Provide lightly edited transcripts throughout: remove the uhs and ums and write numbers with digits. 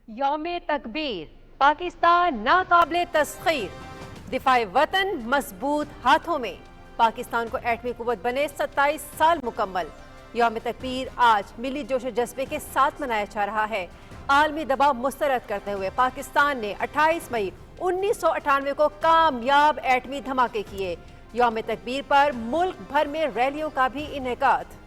यौम तकबीर पाकिस्तान नाकाबिले तस्खीर, दिफाए वतन मजबूत हाथों में। पाकिस्तान को एटमी कुव्वत बने 27 साल मुकम्मल। यौम तकबीर आज मिली जोश जज्बे के साथ मनाया जा रहा है। आलमी दबाव मुस्तरद करते हुए पाकिस्तान ने 28 मई 1998 को कामयाब एटमी धमाके किए। यौम तकबीर पर मुल्क भर में रैलियों का भी इनेकाद।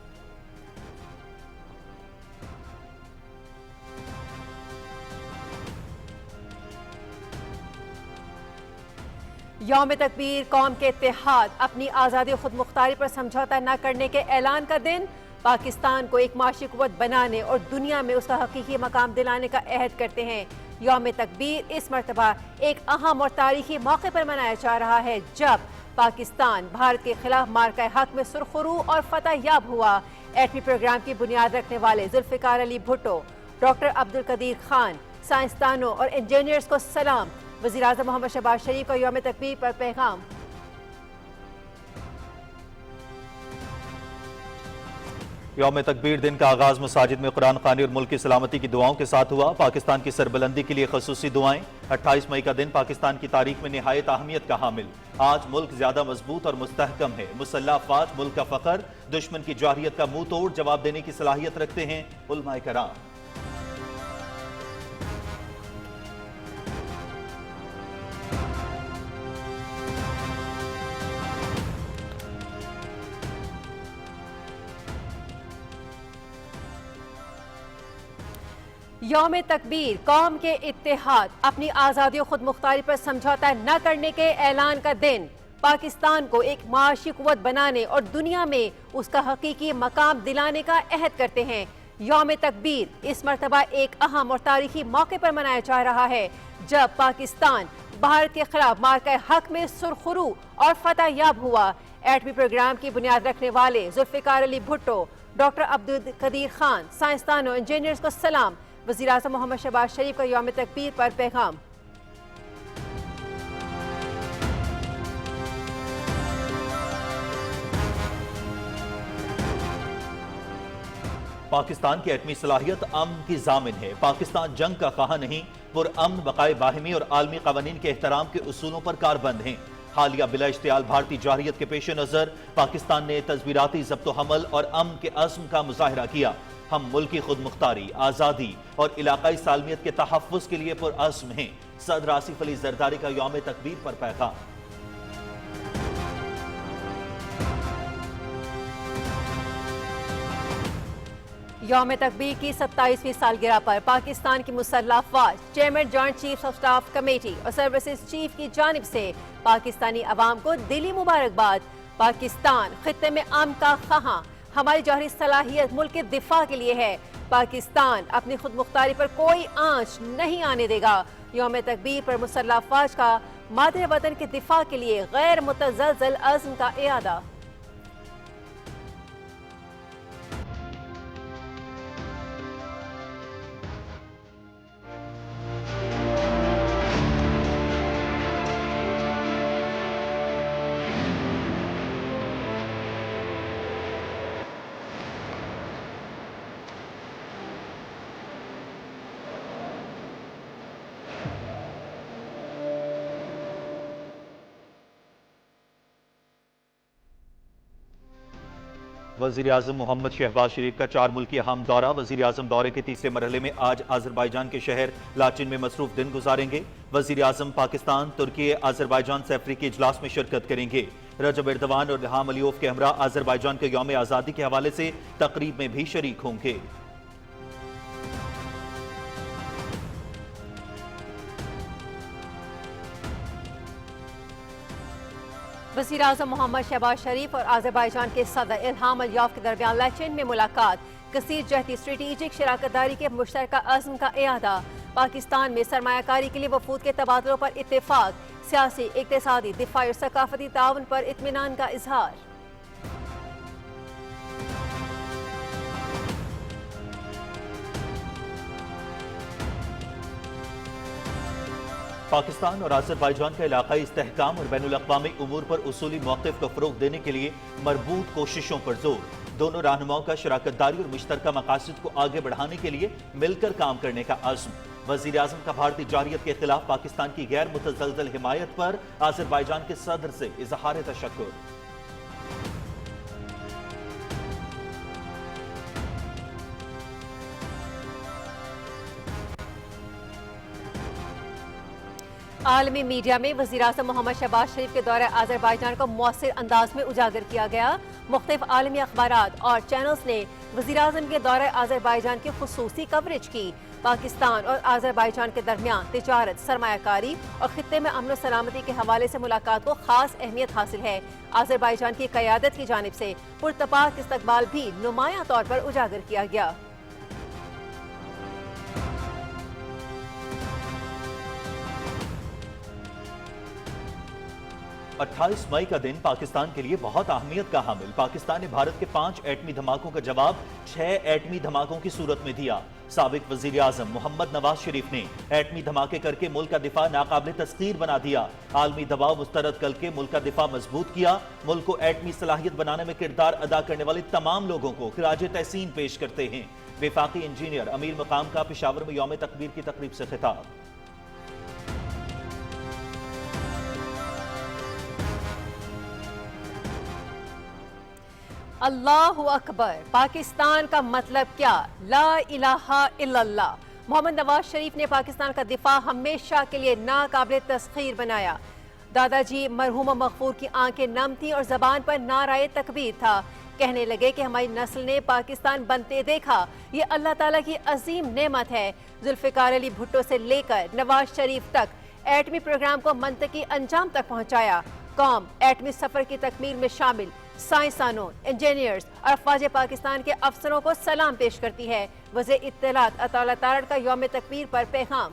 यौम तकबीर कौम के इत्तेहाद, अपनी आज़ादी और खुद मुख्तारी पर समझौता न करने के ऐलान का दिन। पाकिस्तान को एक माशी कुव्वत बनाने और दुनिया में उसका हकीकी मकाम दिलाने का अहद करते हैं। यौम तकबीर इस मरतबा एक अहम और तारीखी मौके पर मनाया जा रहा है, जब पाकिस्तान भारत के खिलाफ मार्का हक में सुरखरू और फतह याब हुआ। एटमी प्रोग्राम की बुनियाद रखने वाले जुल्फिकार अली भुट्टो, डॉक्टर अब्दुल कदीर खान, साइंसदानों और इंजीनियर्स को सलाम। वज़ीर आज़म मोहम्मद शहबाज शरीफ का यौम तकबीर पर पैगाम। यौम तकबीर दिन का आगाज मसाजिद में कुरान खानी और मुल्क की सलामती की दुआओं के साथ हुआ। पाकिस्तान की सरबलंदी के लिए खसूसी दुआएं। 28 मई का दिन पाकिस्तान की तारीख में निहायत अहमियत का हामिल। आज मुल्क ज्यादा मजबूत और मुस्तहकम है। मुसल्लह अफवाज मुल्क का फखर, दुश्मन की जारहियत का मुंह तोड़ जवाब देने की सलाहियत रखते हैं उलमाए कराम। यौम तकबीर कौम के इत्तेहाद, अपनी आज़ादी और खुद मुख्तारी पर समझौता न करने के ऐलान का दिन। पाकिस्तान को एक माशी कुव्वत बनाने और दुनिया में उसका हकीकी मकाम दिलाने का अहद करते हैं। यौम तकबीर इस मरतबा एक अहम और तारीखी मौके पर मनाया जा रहा है, जब पाकिस्तान भारत के खिलाफ मार्का हक में सुरखरू और फतह याब हुआ। एटमी प्रोग्राम की बुनियाद रखने वाले जुल्फिकार अली भुट्टो, डॉक्टर अब्दुल कदीर खान, साइंसदानों, इंजीनियर्स को सलाम। वज़ीर आज़म मोहम्मद शहबाज शरीफ का यौम तकबीर पर पैगाम। पाकिस्तान की एटमी सलाहियत अमन की जामिन है। पाकिस्तान जंग का ख़्वाह नहीं, पुरअमन, बक़ाए बाहिमी और आलमी क़वानीन के एहतराम के उसूलों पर कारबंद हैं। हालिया बिला इश्तियाल भारतीय जारहियत के पेश नज़र पाकिस्तान ने तज़वीराती ज़ब्तो हमल और अमन के अज़्म का मुज़ाहिरा किया। हम मुल्क की खुद मुख्तारी, आज़ादी और इलाकाई सालमियत के तहफ़्फ़ुज़ के लिए पुरअज़्म हैं। सदर आसिफ अली ज़रदारी का यौम तकबीर पर पैगाम। यौम तकबीर की 27वीं सालगिरह पर पाकिस्तान की मुसल्लह अफवाज, chairman joint chiefs of staff committee और सर्विसेज चीफ की जानिब से पाकिस्तानी अवाम को दिली मुबारकबाद। पाकिस्तान खित्ते में अमन का ख़्वाह, हमारी जौहरी सलाहियत मुल्क के दिफा के लिए है। पाकिस्तान अपनी खुद मुख्तारी पर कोई आंच नहीं आने देगा। यौम तकबीर पर मुसल्लह अफवाज का मादरे वतन के दिफा के लिए गैर मुतज़लज़ल अज़्म का इरादा। वज़ीर आज़म मोहम्मद शहबाज शरीफ का 4 मुल्की अहम दौरा। वज़ीर आज़म दौरे के तीसरे मरहले में आज आज़रबाईजान के शहर लाचिन में मसरूफ दिन गुजारेंगे। वज़ीर आज़म पाकिस्तान, तुर्की, आज़रबाईजान से अफ्रीकी इजलास में शिरकत करेंगे। रजब एर्दवान और इल्हाम अलीयोव के हमरा आज़रबाईजान के यौम आज़ादी के हवाले से तकरीब में भी शरीक होंगे। वज़ीर आज़म मोहम्मद शहबाज शरीफ और आज़रबाईजान के सदर इल्हाम अलीयोव के दरमियान लाचिन में मुलाकात। कसीर जहती स्ट्रेटेजिक शराकतदारी के मुश्तरका अज़्म का इरादा। पाकिस्तान में सरमायाकारी के लिए वफूद के तबादलों पर इत्तेफाक। सियासी, इक़्तिसादी, दिफाई और सकाफती ताउन पर इत्मीनान का इजहार। पाकिस्तान और आज़रबाईजान का इलाकाई इस्तेहकाम और बैनुल-अक़वामी उमूर पर उसूली मौक़िफ़ को फ़रोग़ देने के लिए मरबूत कोशिशों पर जोर। दोनों रहनुमाओं का शराकतदारी और मुश्तरका मकासद को आगे बढ़ाने के लिए मिलकर काम करने का अज़्म। وزیر اعظم کا بھارتی جارحیت کے خلاف پاکستان کی غیر متزلزل حمایت پر آذربائیجان کے صدر سے اظہار تشکر۔ عالمی میڈیا میں وزیر اعظم محمد شہباز شریف کے دورہ آذربائیجان کو مؤثر انداز میں اجاگر کیا گیا۔ مختلف عالمی اخبارات اور چینلز نے وزیر اعظم کے دورہ آذربائیجان کی خصوصی کوریج کی۔ پاکستان اور آذربائیجان کے درمیان تجارت، سرمایہ کاری اور خطے میں امن و سلامتی کے حوالے سے ملاقات کو خاص اہمیت حاصل ہے۔ آذربائیجان کی قیادت کی جانب سے پرتپاک استقبال بھی نمایاں طور پر اجاگر کیا گیا۔ 28 مئی کا دن پاکستان کے لیے بہت اہمیت کا حامل۔ پاکستان نے بھارت کے 5 ایٹمی دھماکوں کا جواب 6 ایٹمی دھماکوں کی صورت میں دیا۔ سابق وزیر اعظم محمد نواز شریف نے ایٹمی دھماکے کر کے ملک کا دفاع ناقابل تسخیر بنا دیا۔ عالمی دباؤ مسترد کر کے ملک کا دفاع مضبوط کیا۔ ملک کو ایٹمی صلاحیت بنانے میں کردار ادا کرنے والے تمام لوگوں کو خراج تحسین پیش کرتے ہیں۔ وفاقی انجینئر امیر مقام کا پشاور میں یوم تکبیر کی تقریب سے خطاب۔ اللہ اکبر، پاکستان کا مطلب کیا؟ لا الہ الا اللہ۔ محمد نواز شریف نے پاکستان کا دفاع ہمیشہ کے لیے ناقابل تسخیر بنایا۔ دادا جی مرحوم و مغفور کی آنکھیں نم تھیں اور زبان پر نعرہ تکبیر تھا۔ کہنے لگے کہ ہماری نسل نے پاکستان بنتے دیکھا، یہ اللہ تعالیٰ کی عظیم نعمت ہے۔ ذوالفقار علی بھٹو سے لے کر نواز شریف تک ایٹمی پروگرام کو منطقی انجام تک پہنچایا۔ قوم ایٹمی سفر کی تکمیل میں شامل سائنسدانوں، انجینئرز اور افواج پاکستان کے افسروں کو سلام پیش کرتی ہے۔ وزیر اطلاعات اطالعہ تارڑ کا یوم تکبیر پر پیغام۔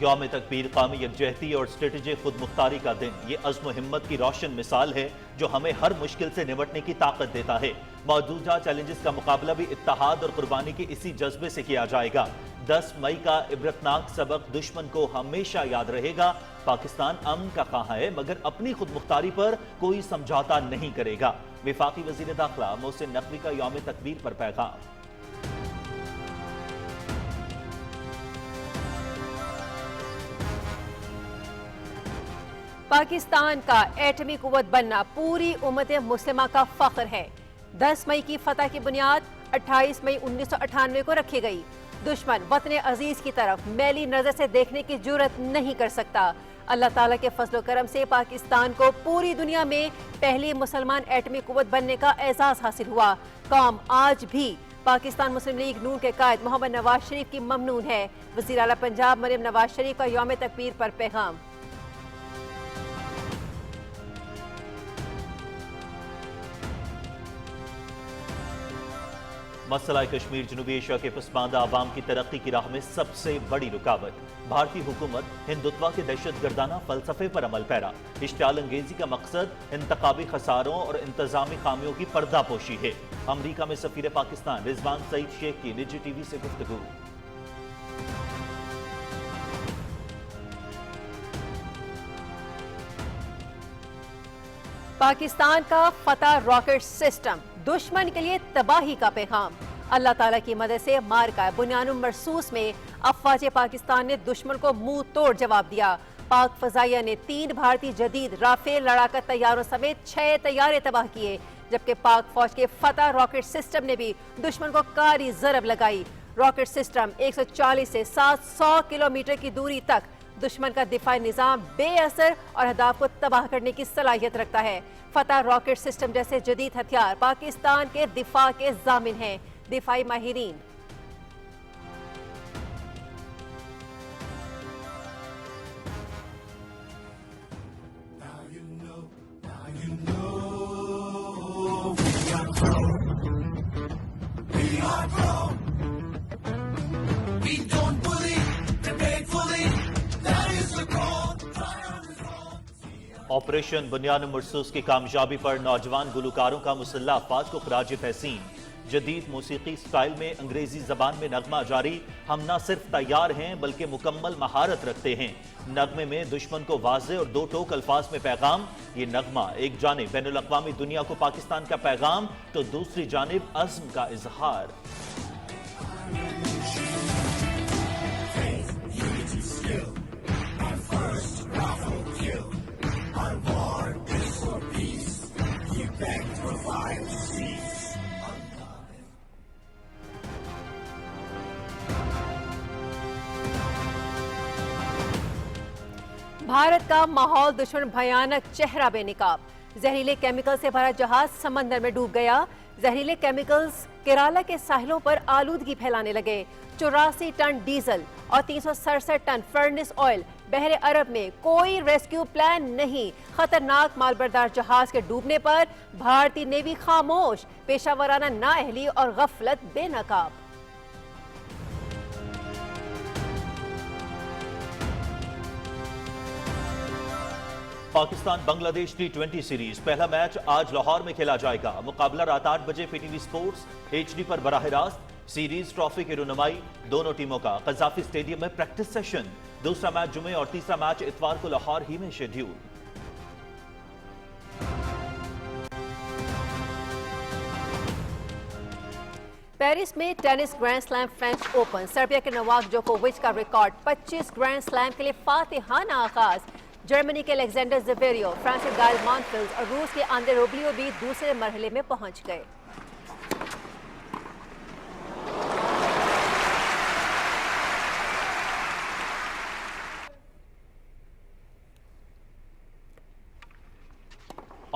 یوم تکبیر قومی یکجہتی اور اسٹریٹجک خود مختاری کا دن۔ یہ عزم و ہمت کی روشن مثال ہے جو ہمیں ہر مشکل سے نمٹنے کی طاقت دیتا ہے۔ موجودہ چیلنجز کا مقابلہ بھی اتحاد اور قربانی کے اسی جذبے سے کیا جائے گا۔ 10 مئی کا عبرتناک سبق دشمن کو ہمیشہ یاد رہے گا۔ پاکستان امن کا خواہاں ہے مگر اپنی خود مختاری پر کوئی سمجھوتا نہیں کرے گا۔ وفاقی وزیر داخلہ محسن نقوی کا یوم تکبیر پر پیغام۔ پاکستان کا ایٹمی قوت بننا پوری امت مسلمہ کا فخر ہے۔ 10 مئی کی فتح کی بنیاد 28 مئی 1998 کو رکھی گئی۔ دشمن وطن عزیز کی طرف میلی نظر سے دیکھنے کی جرت نہیں کر سکتا۔ اللہ تعالیٰ کے فضل و کرم سے پاکستان کو پوری دنیا میں پہلی مسلمان ایٹمی قوت بننے کا اعزاز حاصل ہوا۔ قوم آج بھی پاکستان مسلم لیگ نون کے قائد محمد نواز شریف کی ممنون ہے۔ وزیر اعلیٰ پنجاب مریم نواز شریف کا یوم تکبیر پر پیغام۔ مسئلہ کشمیر جنوبی ایشیا کے پسماندہ عوام کی ترقی کی راہ میں سب سے بڑی رکاوٹ۔ بھارتی حکومت ہندوتوا کے دہشت گردانہ فلسفے پر عمل پیرا۔ اشتعال انگیزی کا مقصد انتخابی خساروں اور انتظامی خامیوں کی پردہ پوشی ہے۔ امریکہ میں سفیر پاکستان رضوان سعید شیخ کی نجی ٹی وی سے گفتگو۔ پاکستان کا فتح راکٹ سسٹم، دشمن کے لیے تباہی کا پیغام۔ اللہ تعالیٰ کی مدد سے مارکہ بنیان مرصوص میں افواج پاکستان نے دشمن کو منہ توڑ جواب دیا۔ پاک فضائیہ نے 3 بھارتی جدید رافیل لڑاکا طیاروں سمیت 6 طیارے تباہ کیے، جبکہ پاک فوج کے فتح راکٹ سسٹم نے بھی دشمن کو کاری ضرب لگائی۔ راکٹ سسٹم 140 سے 700 کلومیٹر کی دوری تک دشمن کا دفاعی نظام بے اثر اور اہداف کو تباہ کرنے کی صلاحیت رکھتا ہے۔ فتح راکٹ سسٹم جیسے جدید ہتھیار پاکستان کے دفاع کے ضامن ہیں۔ دفاعی ماہرین آپریشن بنیان مرصوص کی کامیابی پر نوجوان گلوکاروں کا مسلح افواج کو خراج تحسین۔ جدید موسیقی سٹائل میں انگریزی زبان میں نغمہ جاری. ہم نہ صرف تیار ہیں بلکہ مکمل مہارت رکھتے ہیں. نغمے میں دشمن کو واضح اور دو ٹوک الفاظ میں پیغام. یہ نغمہ ایک جانب بین الاقوامی دنیا کو پاکستان کا پیغام تو دوسری جانب عزم کا اظہار. بھارت کا ماحول دشمن بھیانک چہرہ بے نقاب. زہریلے کیمیکل سے بھرا جہاز سمندر میں ڈوب گیا. زہریلے کیمیکلز کیرالا کے ساحلوں پر آلودگی پھیلانے لگے. 84 ٹن ڈیزل اور 367 ٹن فرنس آئل. بحر عرب میں کوئی ریسکیو پلان نہیں. خطرناک مال بردار جہاز کے ڈوبنے پر بھارتی نیوی خاموش. پیشہ ورانہ نااہلی اور غفلت بے نقاب. پاکستان بنگلہ دیش T20 سیریز پہلا میچ آج لاہور میں کھیلا جائے گا. مقابلہ رات 8 بجے P T V sports HD پر براہ راست. سیریز ٹرافی کی رونمائی دونوں ٹیموں کا قذافی اسٹیڈیم میں پریکٹس سیشن. دوسرا میچ جمعے اور تیسرا میچ اتوار کو لاہور ہی میں شیڈیول. پیرس میں tennis grand slam French open. Serbia کے نوواک جوکووچ کا ریکارڈ 25 گرینڈ سلیم کے لیے فاتحانہ آغاز. جرمنی کے الیگزینڈر زویریو، فرانس کے گائل مانفیلڈ اور روس کے آندرے روبلیو بھی دوسرے مرحلے میں پہنچ گئے.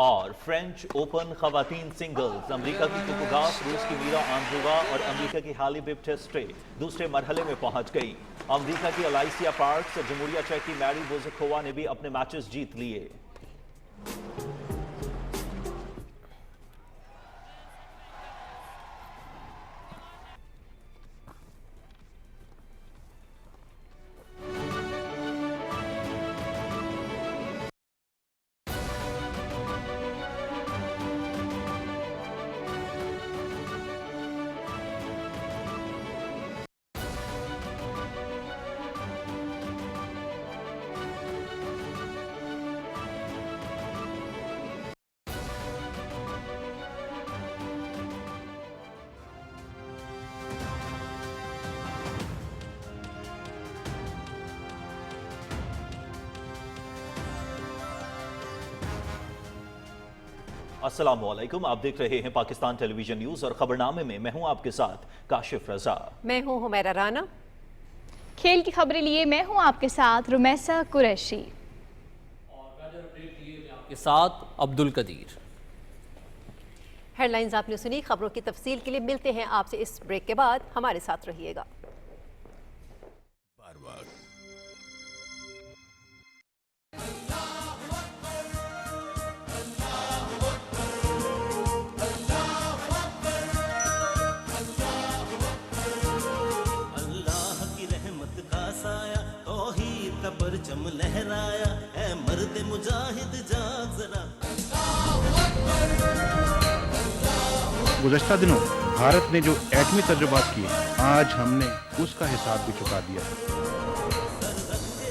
اور فرینچ اوپن خواتین سنگلز. امریکہ کی کوکو گاف روس کی میرا آندرووا اور امریکہ کی ہالی بیپٹسٹے دوسرے مرحلے میں پہنچ گئی. امریکہ کی الائسیا پارکس اور جمہوریہ چیک کی میری بوزکووا نے بھی اپنے میچز جیت لیے. السلام علیکم، آپ دیکھ رہے ہیں پاکستان ٹیلی ویژن نیوز اور خبرنامے میں میں ہوں آپ کے ساتھ کاشف رضا. میں ہوں حمیرہ رانا. کھیل کی خبریں لیے میں ہوں آپ کے ساتھ رمیسہ قریشی اور ویدر اپڈیٹ لیے میں آپ کے ساتھ عبدالقدیر. ہیڈ لائنز آپ نے سنی. خبروں کی تفصیل کے لیے ملتے ہیں آپ سے اس بریک کے بعد. ہمارے ساتھ رہیے گا. پرچم لہرایا اے مرد مجاہد جاگ ذرا. گزشتہ دنوں بھارت نے جو ایٹمی تجربات کیے آج ہم نے اس کا حساب بھی چکا دیا.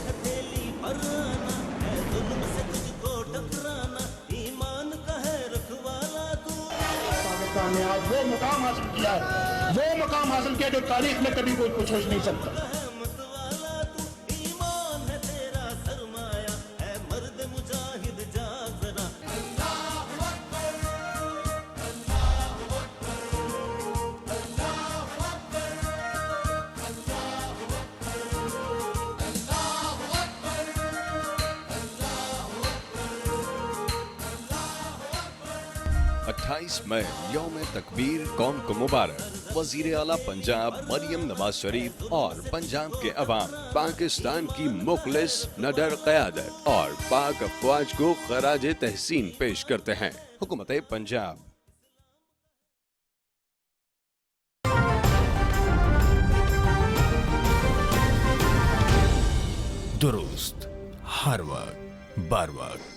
ہتھیلی پر آنا اے ظلم سے تجھ کو ٹکرانا ایمان کا ہے رکھوالا تو. پاکستان نے آج وہ مقام حاصل کیا ہے، وہ مقام حاصل کیا جو تاریخ میں کبھی کوئی سوچ نہیں سکتا. مئی یوم تکبیر قوم کو مبارک. وزیر اعلیٰ پنجاب مریم نواز شریف اور پنجاب کے عوام پاکستان کی مخلص نڈر قیادت اور پاک افواج کو خراج تحسین پیش کرتے ہیں. حکومت پنجاب. درست ہر وقت بر وقت.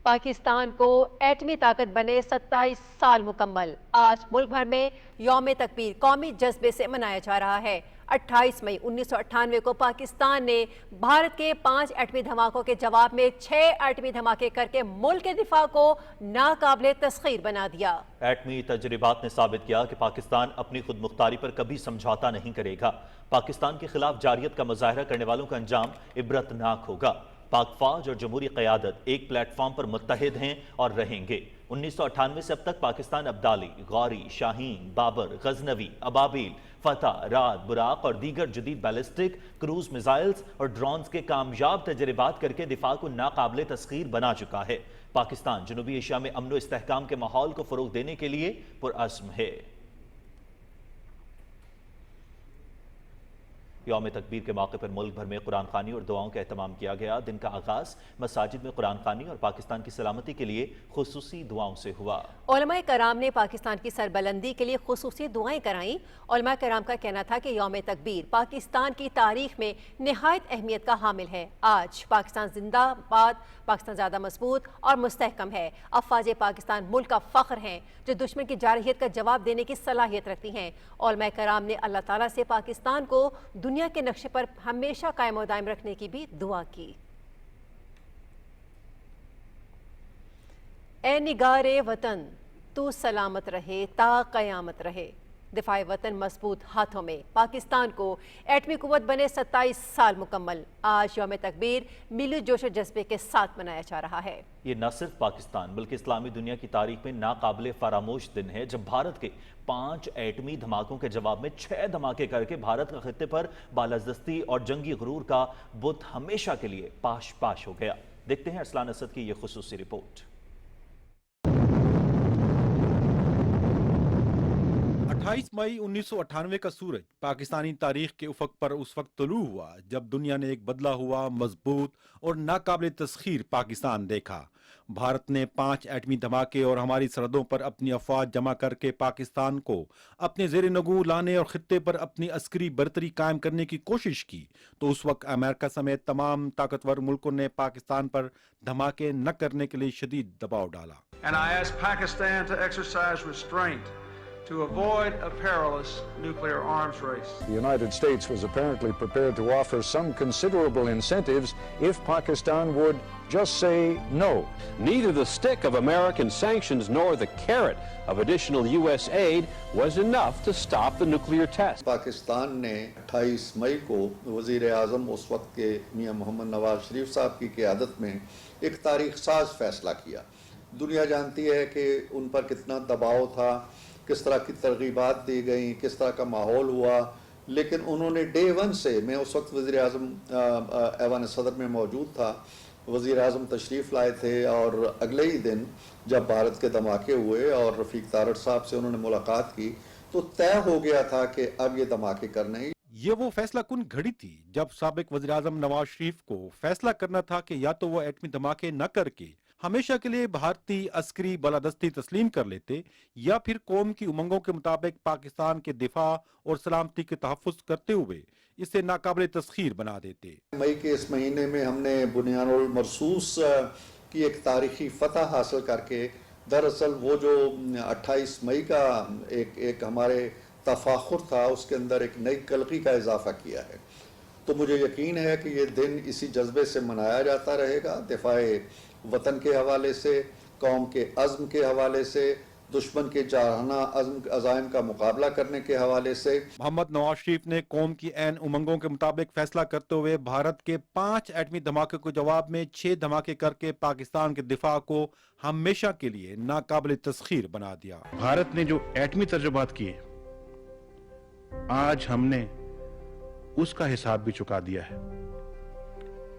पाकिस्तान को एटमी ताकत बने 27 साल मुकम्मल। आज मुल्क भर में यौम तकबीर कौमी जज्बे से मनाया जा रहा है। 28 मई 1998 को पाकिस्तान ने भारत के 5 एटमी धमाकों के जवाब में 6 एटमी धमाके करके मुल्क के दिफा को नाकाबिले तस्खीर बना दिया। एटमी तजर्बात ने साबित किया कि पाकिस्तान अपनी खुद मुख्तारी पर कभी समझौता नहीं करेगा। पाकिस्तान के खिलाफ जारियत का मुजाहरा करने वालों का अंजाम इबरतनाक होगा। पाक फौज और जमहूरी क़यादत एक प्लेटफॉर्म पर मुत्तहिद हैं और रहेंगे। 1998 से अब तक पाकिस्तान अब्दाली, गौरी, शाहीन, बाबर, गजनवी, अबाबील, फतह, रात, बुराक और दीगर जदीद बैलिस्टिक, क्रूज मिसाइल्स और ड्रोन्स के कामयाब तजर्बात करके दिफा को नाकाबिले तस्खीर बना चुका है। पाकिस्तान जनूबी एशिया में अमन व इस्तेहकाम के माहौल को फ़रोग देने के लिए पुरअज़्म है। यौम तकबीर के मौके पर मुल्क भर में कुरान खानी और दुआओं का एहतमाम किया गया। दिन का आगाज मसाजिद में कुरान खानी और पाकिस्तान की सलामती के लिए खुसूसी दुआओं से हुआ। उलमाए कराम ने पाकिस्तान की सरबलंदी के लिए खुसूसी दुआएं कराईं। उलमाए कराम का कहना था कि यौम तकबीर पाकिस्तान की तारीख में निहायत अहमियत का हामिल है। आज पाकिस्तान जिंदाबाद, पाकिस्तान ज़्यादा मजबूत और मुस्तहकम है। अफवाज पाकिस्तान मुल्क का फ़ख्र हैं जो दुश्मन की जारहियत का जवाब देने की सलाहियत रखती हैं। उलमाए कराम ने अल्लाह ताला से पाकिस्तान को दुनिया के नक्शे पर हमेशा कायम और दायम रखने की भी दुआ की। ए निगारे वतन तू सलामत रहे ता कयामत रहे। दिफाए वतन मजबूत हाथों में। पाकिस्तान को एटमी कुव्वत बने 27 साल मुकम्मल। आज यौम तकबीर मिली जोश और जज्बे के साथ मनाया जा रहा है। ये न सिर्फ पाकिस्तान बल्कि इस्लामी दुनिया की तारीख में नाकाबिले फरामोश दिन है जब भारत के 5 एटमी धमाकों के जवाब में 6 धमाके करके भारत का खित्ते पर बालादस्ती और जंगी गुरूर का बुत हमेशा के लिए पाश पाश हो गया। देखते हैं अरसलान असद की ये खुसूसी रिपोर्ट। 28 मई 1998 का सूरज पाकिस्तानी तारीख के उफक पर उस वक्त तुलू हुआ जब दुनिया ने एक बदला हुआ, मजबूत और नाकाबिले तस्खीर पाकिस्तान देखा। भारत ने 5 एटमी धमाके और हमारी सरहदों पर अपनी अफवाज जमा करके पाकिस्तान को अपने जेर नगू लाने और खित्ते पर अपनी अस्करी बरतरी कायम करने की कोशिश की तो उस वक्त अमेरिका समेत तमाम ताकतवर मुल्कों ने पाकिस्तान पर धमाके न करने के लिए शदीद दबाव डाला। And I ask Pakistan to exercise restraint to avoid a perilous nuclear arms race. The United States was apparently prepared to offer some considerable incentives if Pakistan would just say no. Neither the stick of American sanctions nor the carrot of additional U.S. aid was enough to stop the nuclear test. Pakistan ने 28 मई को वज़ीर आज़म उस वक्त के मियां मोहम्मद नवाज शरीफ साहब की क़यादत में एक तारीख साज फैसला किया। दुनिया जानती है कि उन पर कितना दबाव था, किस तरह की तरगीबात दी गई, किस तरह का माहौल हुआ, लेकिन उन्होंने डे 1 से, मैं उस वक्त वज़ीर आज़म ऐवान सदर में मौजूद था, वज़ीर आज़म तशरीफ़ लाए थे और अगले ही दिन जब भारत के धमाके हुए और रफ़ीक तारड़ साहब से उन्होंने मुलाकात की तो तय हो गया था कि अब ये धमाके करने ही। ये वो फैसला कुन घड़ी थी जब साबिक वज़ीर आज़म नवाज शरीफ को फैसला करना था कि या तो वो एटमी धमाके न करके हमेशा के लिए भारतीय अस्करी बालादस्ती तस्लीम कर लेते या फिर कौम की उमंगों के मुताबिक पाकिस्तान के दिफा और सलामती के तहफ़्फ़ुज़ करते हुए इसे नाकाबिले तस्खीर बना देते। मई के इस महीने में हमने बुनियानुल मरसूस की एक तारीखी फतह हासिल करके दरअसल वो जो 28 मई का एक हमारे तफाखुर था उसके अंदर एक नई कलगी का इजाफा किया है। तो मुझे यकीन है कि ये दिन इसी जज्बे से मनाया जाता रहेगा, दिफाए वतन के हवाले से, कौम के अज़्म के हवाले से, दुश्मन के जारहाना अज़ाइम का मुकाबला करने के हवाले से। मोहम्मद नवाज शरीफ ने कौम की ऐन उमंगों के मुताबिक फैसला करते हुए भारत के 5 एटमी धमाके को जवाब में 6 धमाके करके पाकिस्तान के दिफा को हमेशा के लिए नाकाबिले तस्खीर बना दिया। भारत ने जो एटमी तजुर्बात किए आज हमने उसका हिसाब भी चुका दिया है।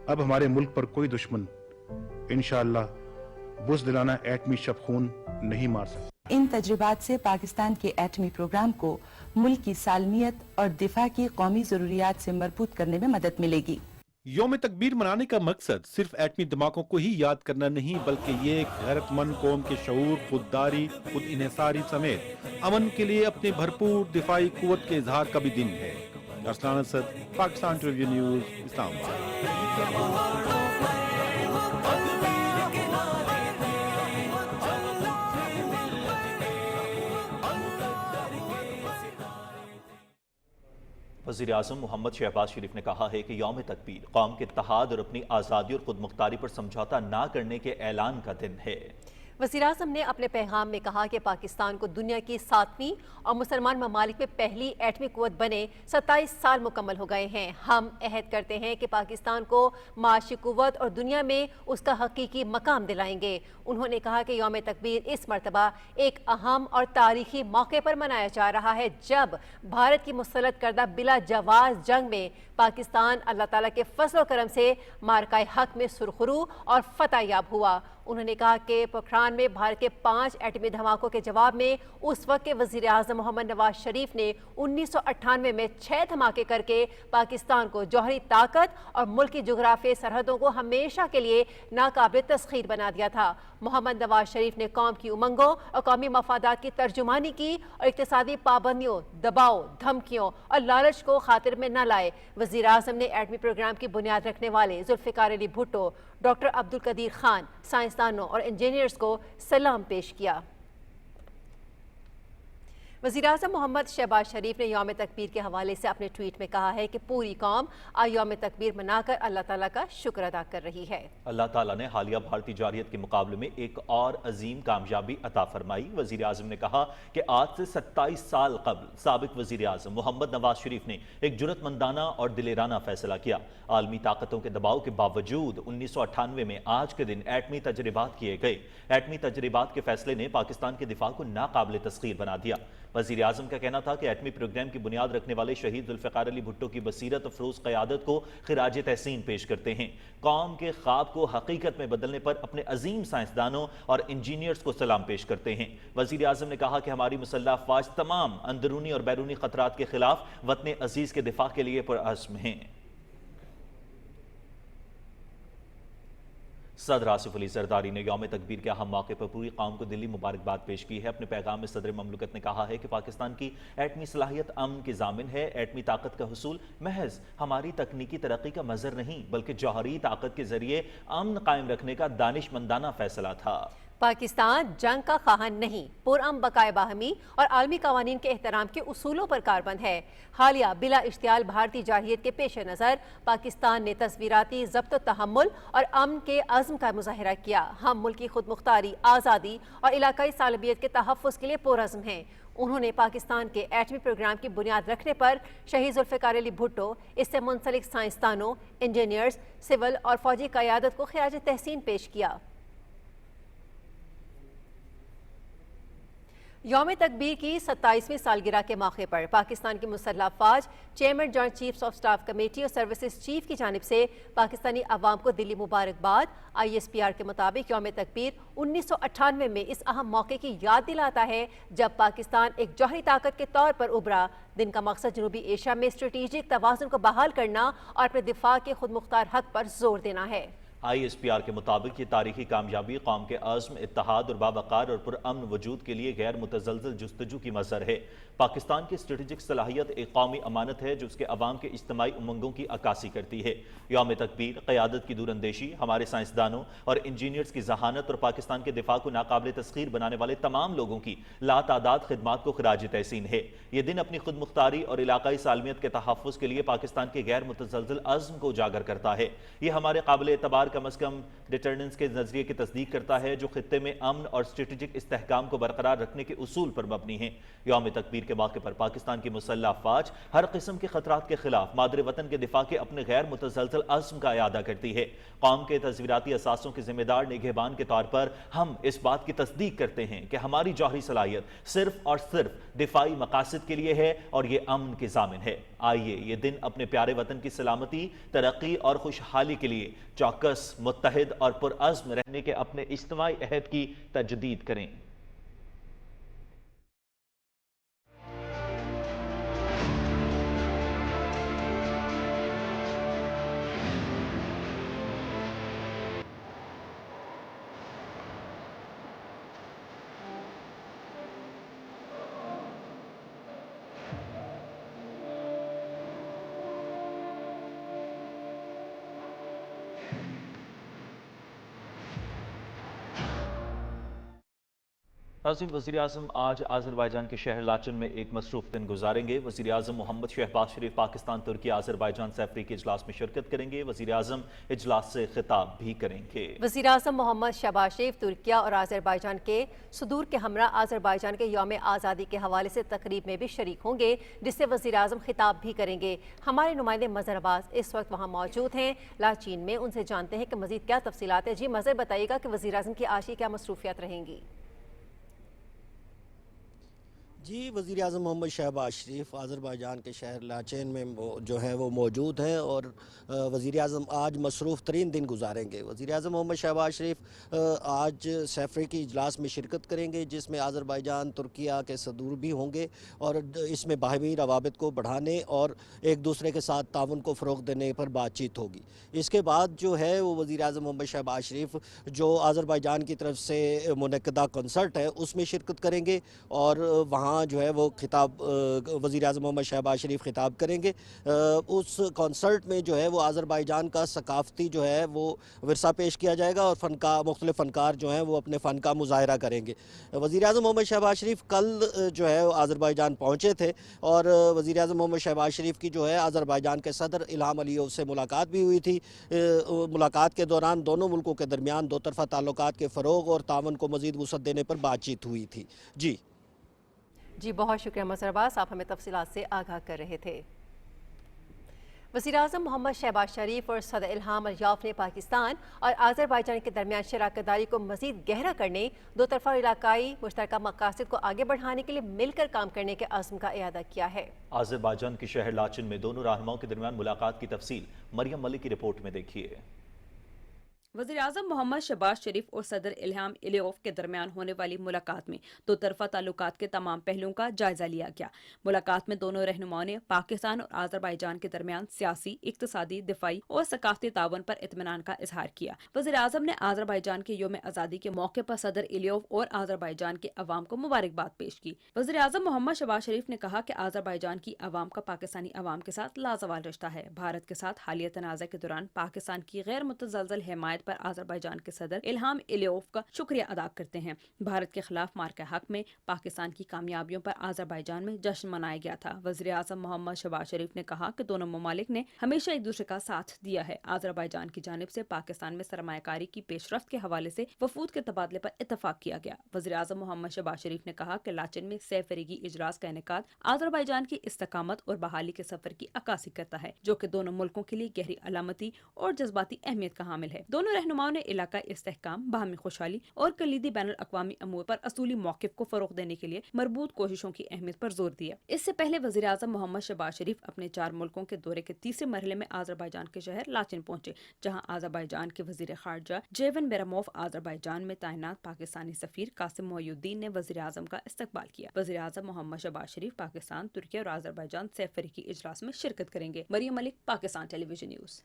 अब हमारे मुल्क पर कोई दुश्मन इंशाअल्लाह बुज़दिलाना एटमी शबखून नहीं मार सकता। इन तजुर्बात से पाकिस्तान के एटमी प्रोग्राम को मुल्क की सालमियत और दिफा की कौमी जरूरियात से मरबूत करने में मदद मिलेगी। यौम तकबीर मनाने का मकसद सिर्फ एटमी धमाकों को ही याद करना नहीं बल्कि ये एक गैरतमंद कौम के शऊर, खुददारी, खुद इन्हिसारी समेत अमन के लिए अपने भरपूर दिफाई कुव्वत के इजहार का भी दिन है। Arsalan Asad, Pakistan television news, Islamabad. वज़ीर-ए-आज़म मोहम्मद शहबाज शरीफ ने कहा है कि यौम तकबीर कौम के इत्तेहाद और अपनी आज़ादी और खुद मुख्तारी पर समझौता ना करने के ऐलान का दिन है। वज़ीर-ए-आज़म ने अपने पैगाम में कहा कि पाकिस्तान को दुनिया की 7वीं और मुसलमान ममालिक में पहली एटमी कुव्वत बने 27 साल मुकम्मल हो गए हैं। हम अहद करते हैं कि पाकिस्तान को माशी कुव्वत और दुनिया में उसका हकीकी मकाम दिलाएंगे। उन्होंने कहा कि यौम तकबीर इस मरतबा एक अहम और तारीखी मौके पर मनाया जा रहा है जब भारत की मुसल्लत करदा बिला जवाज जंग में पाकिस्तान अल्लाह ताला के फज़ल व करम से मारकाए हक में सुरखरू और फतह याब हुआ। उन्होंने कहा कि पोखरान में भारत के 5 एटमी धमाकों के जवाब में उस वक्त के वज़ीर आज़म मोहम्मद नवाज शरीफ ने 1998 में 6 धमाके करके पाकिस्तान को जौहरी ताकत और मुल्क की जुग्राफी सरहदों को हमेशा के लिए नाकाबिल तस्खीर बना दिया था। मोहम्मद नवाज शरीफ ने कौम की उमंगों और कौमी मफादात की तर्जुमानी की और इक्तिसादी पाबंदियों, दबाव, धमकियों और लालच को खातिर में न लाए। वज़ीर आज़म ने एटमी प्रोग्राम की बुनियाद रखने वाले जुल्फ़िकार अली भुट्टो, डॉक्टर अब्दुल कदीर खान, साइंसदानों और इंजीनियर्स को सलाम पेश किया। वज़ीर-ए-आज़म मोहम्मद शहबाज शरीफ ने यौम तकबीर के हवाले से अपने ट्वीट में कहा है कि पूरी कौम आज यौम तकबीर मनाकर अल्लाह ताला का शुक्र अदा कर रही है। अल्लाह ताला ने हालिया भारतीय जारियत के मुकाबले में एक और अजीम कामयाबी अता फरमाई। वज़ीर-ए-आज़म ने कहा कि आज से 27 साल कबल साबिक वज़ीर-ए-आज़म मोहम्मद नवाज शरीफ ने एक जुरतमंदाना और दिलेराना फैसला किया। आलमी ताकतों के दबाव के बावजूद 1998 में आज के दिन एटमी तजर्बात किए गए। एटमी तजर्बात के फैसले ने पाकिस्तान के दिफा को नाकाबिल तस्खीर बना दिया। वज़ीर-ए-आज़म का कहना था कि एटमी प्रोग्राम की बुनियाद रखने वाले शहीद जुल्फ़िकार अली भुट्टो की बसीरत अफरोज़ क़यादत को खिराज तहसीन पेश करते हैं। कौम के ख्वाब को हकीकत में बदलने पर अपने अजीम साइंसदानों और इंजीनियर्स को सलाम पेश करते हैं। वज़ीर-ए-आज़म ने कहा कि हमारी मुसल्लह अफ़वाज तमाम अंदरूनी और बैरूनी ख़तरात के खिलाफ वतन अजीज़ के दिफा के लिए पुरअज़्म हैं। सदर आसिफ अली जरदारी ने यौम तकबीर के अहम मौके पर पूरी कौम को दिली मुबारकबाद पेश की है। अपने पैगाम में सदर ममलकत ने कहा है कि पाकिस्तान की एटमी सलाहियत अमन की ज़ामिन है। एटमी ताकत का हुसूल महज हमारी तकनीकी तरक्की का मज़र नहीं बल्कि जौहरी ताकत के जरिए अमन कायम रखने का दानिशमंदाना फैसला था। पाकिस्तान जंग का ख़्वाहान नहीं, पुरअमन बकाए बाहमी और आलमी कवानीन के एहतराम के उसूलों पर कारबंद है। हालिया बिला इश्तियाल भारतीय जारहियत के पेश नज़र पाकिस्तान ने तस्वीराती ज़ब्त तहम्मुल और अमन के अज़्म का मुज़ाहिरा किया। हम मुल्क की खुद मुख्तारी, आज़ादी और इलाकाई सालबियत के तहफ़्फ़ुज़ के लिए पुरअज़्म हैं। उन्होंने पाकिस्तान के एटमी प्रोग्राम की बुनियाद रखने पर शहीद जुल्फ़िकार अली भुट्टो, इससे मुंसलिक साइंसदानों, इंजीनियर्स, सिविल और फौजी क़यादत को खिराज तहसीन पेश किया। यौम तकबीर की 27वीं सालगिरह के मौके पर पाकिस्तान की मुसल्लह अफ़वाज, chairman joint chiefs of staff committee और सर्विसेज चीफ की जानिब से पाकिस्तानी अवाम को दिली मुबारकबाद। ISPR के मुताबिक यौम तकबीर 1998 में इस अहम मौके की याद दिलाता है जब पाकिस्तान एक जौहरी ताकत के तौर पर उभरा। दिन का मकसद जनूबी एशिया में स्ट्रेटेजिक तवाज़ुन को बहाल करना और अपने दिफा के खुद मुख्तार हक पर जोर देना है। ISPR के मुताबिक ये तारीखी कामयाबी कौम के अज़्म, इत्तेहाद और बावकार और पुरअमन वजूद के लिए गैर मुतज़लज़ल जुस्तजू की मज़हर है। पाकिस्तान की स्ट्रेटेजिक सलाहियत एक कौमी अमानत है जो उसके अवाम के इज्तिमाई उमंगों की अक्कासी करती है। यौम तकबीर क़यादत की दूरअंदेशी, हमारे साइंसदानों और इंजीनियर्स की जहानत और पाकिस्तान के दिफा को नाकाबिल तस्खीर बनाने वाले तमाम लोगों की लातादाद खिदमात को खिराज तहसीन है। ये दिन अपनी खुद मुख्तारी और इलाकाई सालमियत के तहफ़्फ़ुज़ के लिए पाकिस्तान के गैर मुतज़लज़ल अज़्म को उजागर करता है। ये हमारे काबिल एतबार कम अज़ कम डिटर्नेंस के नजरिए की तस्दीक करता है जो खित्ते में अमन और स्ट्रेटेजिक इस्तेहकाम को बरकरार रखने के उसूल पर मबनी है। यौम तकबीर के मौके पर पाकिस्तान की मुसल्लह अफ़वाज हर किस्म के खतरात के खिलाफ मादर वतन के दिफा के अपने गैर मुतज़लज़ल अज़्म का इयादा करती है। कौम के तस्वीराती असासों के जिम्मेदार निगहबान के तौर पर हम इस बात की तस्दीक करते हैं कि हमारी जौहरी सलाहियत सिर्फ और सिर्फ दिफाई मकासद के लिए है और ये अमन की ज़ामिन है। आइए ये दिन अपने प्यारे वतन की सलामती, तरक्की और खुशहाली के लिए चौकस, मुत्तहिद और पुरअज़्म रहने के अपने इज्तिमाई अहद की तजदीद करें। नाज़रीन, वज़ीर आज़म आज आज़रबाईजान के शहर लाचन में एक मसरूफ़ दिन गुजारेंगे। वज़ीर आज़म मोहम्मद शहबाज शरीफ पाकिस्तान, तुर्की, आज़रबाईजान सैफरी के इजलास में शिरकत करेंगे। वज़ीर आज़म इजलास से खिताब भी करेंगे। वज़ीर आज़म मोहम्मद शहबाज शरीफ तुर्किया और आज़रबाईजान के सुदूर के हमरा आज़रबाईजान के यौम आज़ादी के हवाले से तकरीब में भी शरीक होंगे, जिससे वज़ीर आज़म खिताब भी करेंगे। हमारे नुमाइंदे मज़हर अब्बास इस वक्त वहाँ मौजूद हैं लाचीन में, उनसे जानते हैं कि मज़ीद क्या तफसीलात है। जी मज़हर, बताइएगा कि वज़ीर आज़म की आज की क्या मसरूफियात रहेंगी। जी, वज़ीर आज़म मोहम्मद शहबाज शरीफ आज़रबाईजान के शहर लाचेन में जो है वो मौजूद हैं और वज़ीर आज़म आज मसरूफ़ तरीन दिन गुजारेंगे। वज़ीर आज़म मोहम्मद शहबाज शरीफ आज सैफरी की इजलास में शिरकत करेंगे, जिसमें आज़रबाईजान तुर्किया के सदूर भी होंगे और इसमें बाहमी रवाबित को बढ़ाने और एक दूसरे के साथ ताउन को फ़रोग़ देने पर बातचीत होगी। इसके बाद जो है वो वज़ीर आज़म मोहम्मद शहबाज शरीफ जो आज़रबाईजान की तरफ से मुनक़दा कंसर्ट है उसमें शिरकत करेंगे और वहाँ जो है वो खिताब वज़ीर आज़म मोहम्मद शहबाज शरीफ खिताब करेंगे। उस कॉन्सर्ट में जो है वो आज़रबाईजान का सकाफ़ती जो है वो विरसा पेश किया जाएगा और मुख्तलिफ़ फ़नकार जो हैं वो अपने फ़न का मुज़ाहरा करेंगे। वज़ीर आज़म मोहम्मद शहबाज शरीफ कल जो है आज़रबाईजान पहुँचे थे और वज़ीर आज़म मोहम्मद शहबाज शरीफ की जो है आज़रबाईजान के सदर इल्हाम अलीयव से मुलाकात भी हुई थी। मुलाकात के दौरान दोनों मुल्कों के दरमियान दो तरफ़ा ताल्लुकात के फ़रोग़ और ताउन को मज़ीद वुसअत देने पर बातचीत हुई थी। जी, बहुत शुक्रिया मज़हर अब्बास, आप हमें तफसीलात से आगाह कर रहे थे। वज़ीर आज़म मोहम्मद शहबाज शरीफ और सदर इल्हाम अलियव ने पाकिस्तान और आज़रबाईजान के दरमियान शराकतदारी को मज़ीद गहरा करने, दो तरफ़ा और इलाकाई मुश्तरका मकासद को आगे बढ़ाने के लिए मिलकर काम करने के अज़्म का इयादा किया है। आज़रबाईजान के शहर लाचन में दोनों रहनुमाओं के दरमियान मुलाकात की तफसील मरियम मलिक की रिपोर्ट में देखिए। वज़ीर आज़म मोहम्मद शहबाज शरीफ और सदर इल्हाम अलियव के दरमियान होने वाली मुलाकात में दो तरफ़ा ताल्लुकात के तमाम पहलुओं का जायजा लिया गया। मुलाकात में दोनों रहनुमाओं ने पाकिस्तान और आज़रबाईजान के दरमियान सियासी, इक़्तिसादी, दिफाई और सकाफ़ती ताउन पर इत्मीनान का इजहार किया। वज़ीर आज़म ने आज़रबाईजान के यौम आज़ादी के मौके पर सदर अलियव और आज़रबाईजान के अवाम को मुबारकबाद पेश की। वज़ीर आज़म मोहम्मद शहबाज शरीफ ने कहा कि आज़रबाईजान की अवाम का पाकिस्तानी अवाम के साथ लाजवाल रिश्ता है। भारत के साथ हालिया तनाज़ा के दौरान पाकिस्तान की गैर मुतज़लज़ल हिमायत पर आज़रबाईजान के सदर इल्हाम अलियव का शुक्रिया अदा करते हैं। भारत के खिलाफ मार्के हक में पाकिस्तान की कामयाबियों पर आज़रबाईजान में जश्न मनाया गया था। वज़ीर आज़म मोहम्मद शहबाज शरीफ ने कहा कि दोनों ममालिक ने हमेशा एक दूसरे का साथ दिया है। आज़रबाईजान की जानिब से पाकिस्तान में सरमायाकारी की पेशरफ्त के हवाले से वफूद के तबादले पर इत्तफाक किया गया। वज़ीर आज़म मोहम्मद शहबाज शरीफ ने कहा कि लाचन में सह फरीगी इजलास का इनेकाद आज़रबाईजान की इस्तकामत और बहाली के सफर की अक्कासी करता है, जो कि दोनों मुल्कों के लिए गहरी अलामती और जज्बाती अहमियत का हामिल है। दोनों रहनुमाओं ने इलाका इस्तेहकाम, बाहमी खुशहाली और कलीदी बैनुल अक़वामी अमूर पर असूली मौक़िफ़ को फ़रोग़ देने के लिए मरबूत कोशिशों की अहमियत पर जोर दिया। इससे पहले वज़ीर आज़म मोहम्मद शहबाज शरीफ अपने 4 मुल्कों के दौरे के तीसरे मरहले में आज़रबाईजान के शहर लाचन पहुंचे, जहाँ आज़रबाईजान के वज़ीर ख़ारजा जेवन बेरामोव आज़रबाईजान में तैनात पाकिस्तानी सफ़ीर कासिम मोइनुद्दीन ने वज़ीर आज़म का इस्तकबाल किया। वज़ीर आज़म मोहम्मद शहबाज शरीफ पाकिस्तान, तुर्की और आज़रबाईजान सह फरीकी इजलास में शिरकत करेंगे। Maryam Malik, Pakistan television news.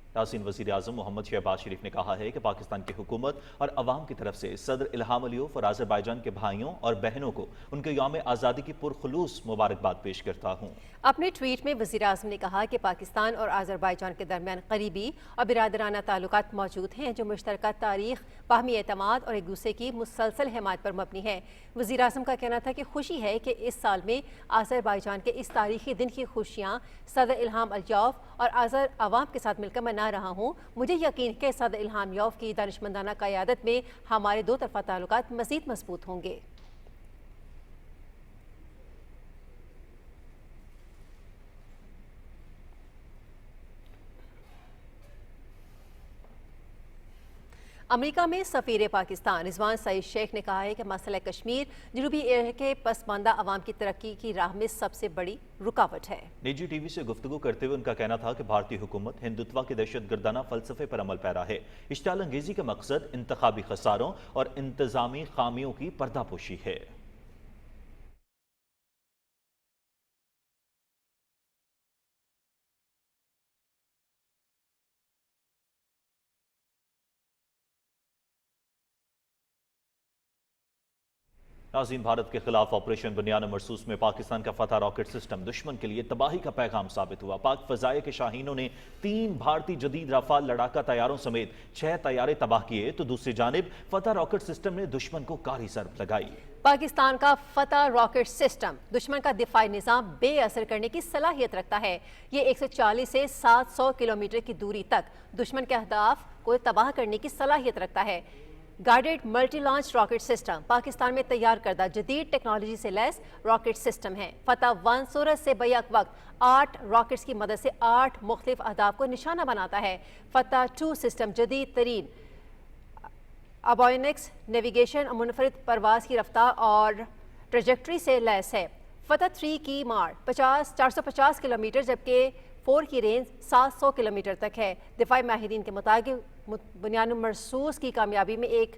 नाज़रीन, वज़ीर आज़म मोहम्मद शहबाज शरीफ ने कहा है कि पाकिस्तान की हुकूमत और अवाम की तरफ से सदर इल्हाम अलियव और आज़रबाईजान के भाइयों और बहनों को उनके यौम आज़ादी की पुरखुलूस मुबारकबाद पेश करता हूँ। अपने ट्वीट में वज़ीर आज़म ने कहा कि पाकिस्तान और आज़रबाईजान के दरमियान करीबी और बिरादराना ताल्लुकात मौजूद हैं, जो मुश्तरका तारीख़, बाहमी एतमाद और एक दूसरे की मुसलसल हिमायत पर मबनी है। वज़ीर आज़म का कहना था कि खुशी है कि इस साल में आज़रबाईजान के इस तारीख़ी दिन की खुशियाँ सदर इल्हाम अलियव और आज़र अवाम के साथ मिलकर मना रहा हूँ। मुझे यकीन है कि सदर इल्हाम अलियव की दानिशमंदाना क़यादत में हमारे दो तरफ़ा ताल्लुकात मज़ीद मजबूत होंगे। अमेरिका में सफ़ीर पाकिस्तान रिजवान सईद शेख ने कहा है कि मसला कश्मीर जनूबी एशिया के पसमानदा अवाम की तरक्की की राह में सबसे बड़ी रुकावट है। निजी टीवी से गुफ्तगू करते हुए उनका कहना था कि भारतीय हुकूमत हिंदुत्व के दहशतगर्दाना फलसफे पर अमल पैरा है। इश्तिआल अंगेजी का मकसद इंतखाबी खसारों और इंतजामी खामियों की पर्दापोशी है। नाज़रीन, भारत के खिलाफ ऑपरेशन बुनियान मरसूस में पाकिस्तान का फतह रॉकेट सिस्टम दुश्मन के लिए तबाही का पैगाम साबित हुआ। पाक फजाए के शाहीनों ने 3 भारतीय जदीद राफाल लड़ाका तैयारों समेत 6 तैयारे तबाह किए, तो दूसरी जानिब फतह रॉकेट सिस्टम ने दुश्मन को कारी ज़रब लगाई। पाकिस्तान का फतह रॉकेट सिस्टम दुश्मन का दिफाई निज़ाम बेअसर करने की सलाहियत रखता है। ये 140 से 700 किलोमीटर की दूरी तक दुश्मन के अहदाफ को तबाह करने की सलाहियत रखता है। Guided multi launch rocket system Pakistan में तैयार करदा जदीद टेक्नोलॉजी से लैस रॉकेट सिस्टम है। फतह 1 सूरज से बैक वक्त 8 रॉकेट्स की मदद से 8 मुख्तलिफ अहदाफ को निशाना बनाता है। फतह 2 सिस्टम जदीद तरीन अबॉयनिक्स नेविगेशन और मुनफरिद परवाज की रफ्तार और ट्रेजेक्ट्री से लैस है। फतह 3 की मार 450 किलोमीटर जबकि 4 की रेंज 700 किलोमीटर तक है। दिफाई माहिरीन के मुताबिक बुनियान मरसूस की कामयाबी में एक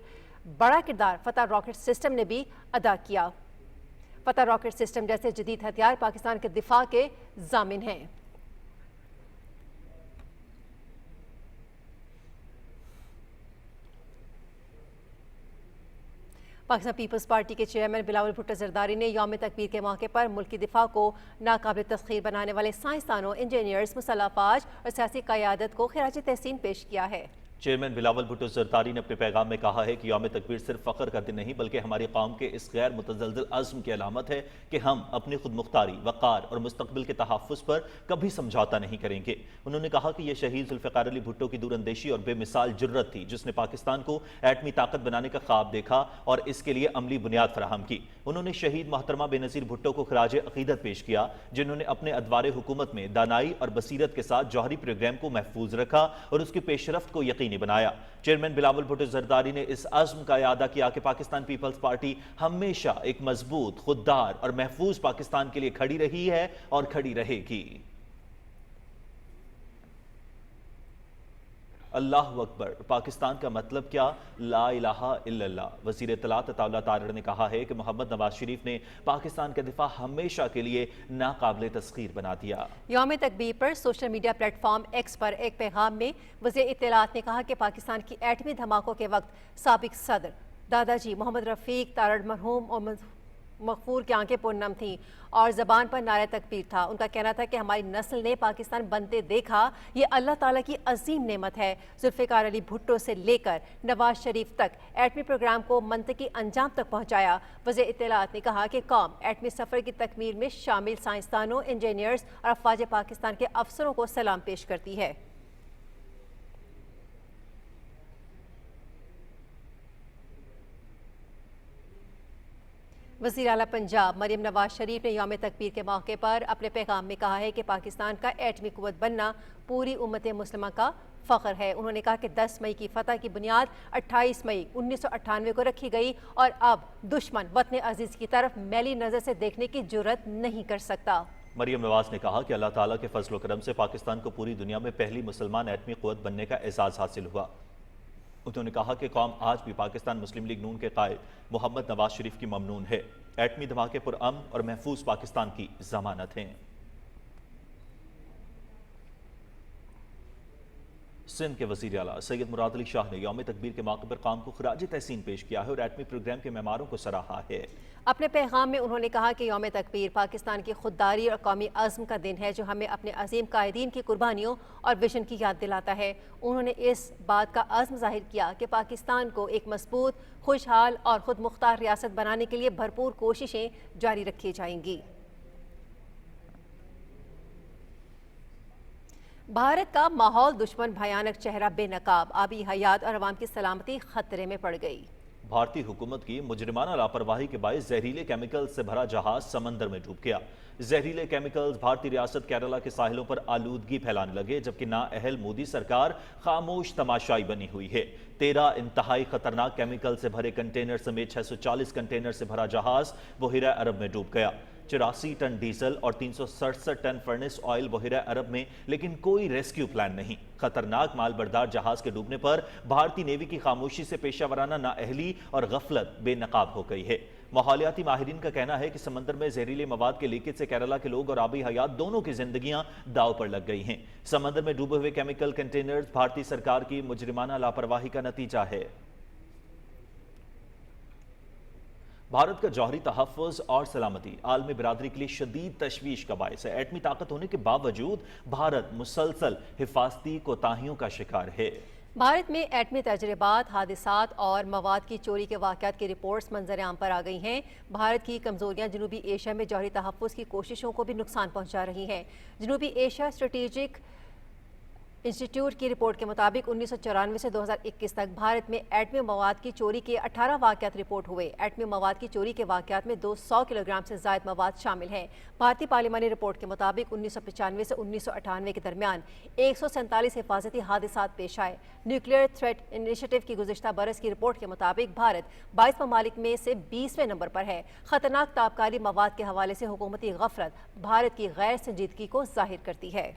बड़ा किरदार फतह रॉकेट सिस्टम ने भी अदा किया। फतह रॉकेट सिस्टम जैसे जदीद हथियार पाकिस्तान के दिफा के जामिन हैं। पाकिस्तान पीपल्स पार्टी के चेयरमैन बिलावल भुट्टो जरदारी ने यौम तकबीर के मौके पर मुल्क की दिफा को नाकाबिल तस्खीर बनाने वाले साइंसदानों, इंजीनियर्स, मुसल्लह अफवाज और सियासी क़यादत को खिराज तहसीन पेश किया है। चेयरमैन बिलावल भुट्टो जरदारी ने अपने पैगाम में कहा है कि यौम तकबीर सिर्फ फ़ख्र का दिन नहीं बल्कि हमारी कौम के इस गैर मुतज़लज़ल अज़्म की अलामत है कि हम अपनी खुद मुख्तारी, वक़ार और मुस्तक़बिल के तहफ़्फ़ुज़ पर कभी समझौता नहीं करेंगे। उन्होंने कहा कि यह शहीद ज़ुल्फ़िकार अली भुट्टो की दूरअंदेशी और बेमिसाल जुर्रत थी जिसने पाकिस्तान को एटमी ताकत बनाने का ख्वाब देखा और इसके लिए अमली बुनियाद फराहम की। उन्होंने शहीद मोहतरमा बेनज़ीर भुट्टो को खिराज अक़ीदत पेश किया जिन्होंने अपने अदवार हुकूमत में दानाई और बसीरत के साथ जौहरी प्रोग्राम को महफूज रखा और उसकी पेशरफ्त को यकीनी बनाया। चेयरमैन बिलावल भुट्टो जरदारी ने इस अज़्म का इयादा किया कि पाकिस्तान पीपल्स पार्टी हमेशा एक मजबूत, खुददार और महफूज पाकिस्तान के लिए खड़ी रही है और खड़ी रहेगी। अल्लाहु अकबर, पाकिस्तान का मतलब क्या? ला इलाहा इल्लल्लाह। वज़ीर इत्तलात अताउल्लाह तारिर ने कहा है कि मोहम्मद नवाज शरीफ ने पाकिस्तान का दिफा हमेशा के लिए नाकाबिल तस्खीर बना दिया। यौम तकबीर पर सोशल मीडिया प्लेटफॉर्म एक्स पर एक पैगाम में वज़ीर इत्तलात ने कहा कि पाकिस्तान की एटमी धमाकों के वक्त साबिक सदर दादाजी मोहम्मद रफ़ीक तारड़ मरहूम और मगफूर की आंखें पूर्णम थीं और ज़बान पर नारा तकबीर था। उनका कहना था कि हमारी नस्ल ने पाकिस्तान बनते देखा, ये अल्लाह ताला की अजीम नेमत है। जुल्फ़िकार अली भुट्टो से लेकर नवाज शरीफ तक एटमी प्रोग्राम को मंतकी अंजाम तक पहुँचाया। वज़ीर इत्तलात ने कहा कि कौम एटमी सफ़र की तकमील में शामिल साइंसदानों, इंजीनियर्स और अफवाज पाकिस्तान के अफसरों को सलाम पेश करती है। वज़ीर आला पंजाब मरियम नवाज शरीफ ने यौम तकबीर के मौके पर अपने पैगाम में कहा है कि पाकिस्तान का एटमी कुव्वत बनना पूरी उम्मत मुस्लिमा का फ़ख्र है। उन्होंने कहा कि 10 मई की फ़तह की बुनियाद 28 मई 1998 को रखी गई और अब दुश्मन वतन अजीज़ की तरफ मैली नज़र से देखने की जुर्रत नहीं कर सकता। मरियम नवाज ने कहा कि अल्लाह ताला के फजल व करम से पाकिस्तान को पूरी दुनिया में पहली मुसलमान एटमी कुव्वत बनने का एजाज़ हासिल हुआ। उन्होंने कहा कि कौम आज भी पाकिस्तान मुस्लिम लीग नून के कायद मोहम्मद नवाज शरीफ की ममनून है। एटमी धमाके पुरअमन और महफूज पाकिस्तान की जमानत हैं। सिंध के वज़ीर आला सैयद मुराद अली शाह ने यौम तकबीर के मौके पर कौम को खिराज तहसीन पेश किया है और एटमी प्रोग्राम के मेमारों को सराहा है। अपने पैगाम में उन्होंने कहा कि यौम तकबीर पाकिस्तान की खुददारी और कौमी अज़्म का दिन है जो हमें अपने अजीम कायदीन की कुर्बानियों और विजन की याद दिलाता है। उन्होंने इस बात का अज़्म जाहिर किया कि पाकिस्तान को एक मजबूत, खुशहाल और खुद मुख्तार रियासत बनाने के लिए भरपूर कोशिशें जारी रखी जाएंगी। भारत का माहौल दुश्मन भयानक चेहरा बेनकाब, आबी हयात और अवाम की सलामती खतरे में पड़ गई। भारतीय हुकूमत की मुजरिमाना लापरवाही के बायस जहरीले केमिकल से भरा जहाज समंदर में डूब गया। जहरीले केमिकल्स भारतीय रियासत केरला के साहिलों पर आलूदगी फैलाने लगे जबकि नाअहल मोदी सरकार खामोश तमाशाई बनी हुई है। 13 इंतहाई खतरनाक केमिकल से भरे कंटेनर समेत 640 कंटेनर से भरा जहाज बहिरा अरब में डूब गया। 84 टन डीजल और 367 टन फर्नेस ऑयल बहिरा अरब में, लेकिन कोई रेस्क्यू प्लान नहीं। खतरनाक मालबरदार जहाज के डूबने पर भारतीय नेवी की खामोशी से पेशावराना नाअहली और गफलत बेनकाब हो गई है। माहौलियाती माहिरीन का कहना है कि समंदर में जहरीले मवाद के लीकेज से केरला के लोग और आबी हयात दोनों की जिंदगियां दाव पर लग गई हैं। समंदर में डूबे हुए केमिकल कंटेनर्स भारतीय सरकार की मुजरिमाना लापरवाही का नतीजा है। भारत का जौहरी तहफ़्फ़ुज़ और सलामती आलमी बिरादरी के लिए शदीद तशवीश का बायस है। एटमी ताकत होने के बावजूद भारत मुसलसल हिफाजती कोताहियों का शिकार है। भारत में एटमी तजर्बात, हादिसात और मवाद की चोरी के वाक़यात की रिपोर्ट्स मंजर आम पर आ गई हैं। भारत की कमज़ोरियाँ जनूबी एशिया में जौहरी तहफ़्फ़ुज़ की कोशिशों को भी नुकसान पहुँचा रही हैं। जनूबी एशिया स्ट्रेटेजिक इंस्टीट्यूट की रिपोर्ट के मुताबिक 1994 से 2021 तक भारत में एटमी मवाद की चोरी के 18 वाक़यात रिपोर्ट हुए। एटमी मवाद की चोरी के वाक़यात में 200 किलोग्राम से ज़ायद मवाद शामिल हैं। भारतीय पार्लिमानी रिपोर्ट के मुताबिक 1995 से 1998 के दरमियान 147 हिफाजती हादसात पेश आए। न्यूक्लियर थ्रेट इनिशिएटिव की गुज़िश्ता बरस की रिपोर्ट के मुताबिक भारत 22 ममालिक में से 20वें नंबर पर है। ख़तरनाक ताबकारी मवाद के हवाले से हुकूमती गफलत भारत की गैर संजीदगी को जाहिर करती है।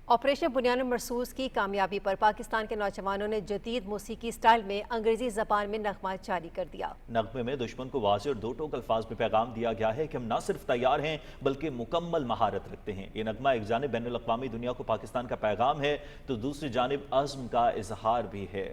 ऑपरेशन बुनियान मरसूस की कामयाबी पर पाकिस्तान के नौजवानों ने जदीद मौसीकी स्टाइल में अंग्रेजी ज़बान में नगमा जारी कर दिया। नगमे में दुश्मन को वाज़ेह और दो टोक अल्फाज में पैगाम दिया गया है कि हम न सिर्फ तैयार हैं बल्कि मुकम्मल महारत रखते हैं। ये नगमा एक जानिब बैनुल अक़वामी दुनिया को पाकिस्तान का पैगाम है तो दूसरी जानिब अज़्म का इजहार भी है।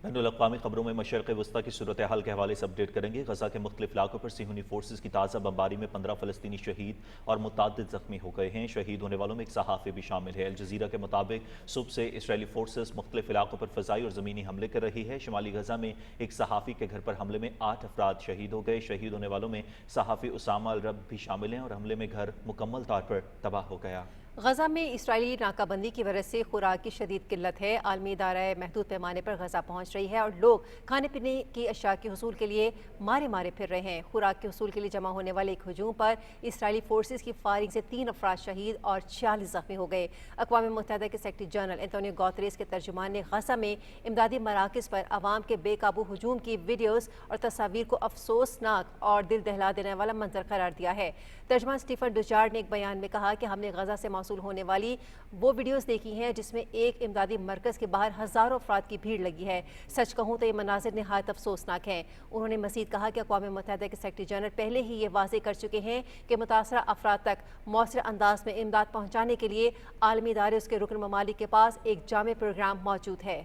बैनुल-अक़वामी खबरों में मशरिक़ वस्ता की सूरत हाल के हवाले से अपडेट करेंगे। गजा के मुख्तलिफ इलाकों पर सिहूनी फोर्सेस की ताज़ा बमबारी में 15 फ़लस्तीनी शहीद और मुतअद्दिद ज़ख्मी हो गए हैं। शहीद होने वालों में एक सहाफ़ी भी शामिल है। अल जज़ीरा के मुताबिक सुबह से इसराइली फोर्सेस मुख्तलिफ इलाकों पर फ़ज़ाई और ज़मीनी हमले कर रही है। शुमाली गजा में एक सहाफ़ी के घर पर हमले में 8 अफराद शहीद हो गए। शहीद होने वालों में सहाफ़ी उसामा अल रब भी शामिल हैं और हमले में घर मुकम्मल तौर पर तबाह हो गया। गजा में इसराइली नाकाबंदी की वजह से खुराक की शदीद किल्लत है। आलमी इदारा महदूद पैमाने पर गजा पहुँच रही है और लोग खाने पीने की अशिया के हुसूल के लिए मारे मारे फिर रहे हैं। खुराक के हुसूल के लिए जमा होने वाले एक हजूम पर इसराइली फोर्सेस की फायरिंग से 3 अफराद शहीद और 46 जख्मी हो गए। अक़वाम मुत्तहिदा के सेक्रेटरी जनरल एंटोनियो गुतेरेस के तर्जुमान ने गजा में इमदादी मराकज़ पर अवाम के बेकाबू हजूम की वीडियोज़ और तस्वीर को अफसोसनाक और दिल दहला देने वाला मंजर करार दिया है। तर्जुमान स्टीफन डुचार्ड ने एक बयान में कहा कि हमने गजा से मौसूल होने वाली वो वीडियोस देखी हैं जिसमें एक इमदादी मरकज़ के बाहर हज़ारों अफराद की भीड़ लगी है। सच कहूँ तो ये मनाजिर निहायत अफसोसनाक हैं। उन्होंने मज़ीद कहा कि अक़वाम मुत्तहिदा के सेक्रेटरी जनरल पहले ही ये वाज़ेह कर चुके हैं कि मुतासरा अफराद तक मौसर अंदाज में इमदाद पहुँचाने के लिए आलमी इदारे उसके रुकन ममालिक के पास एक जामे प्रोग्राम मौजूद है।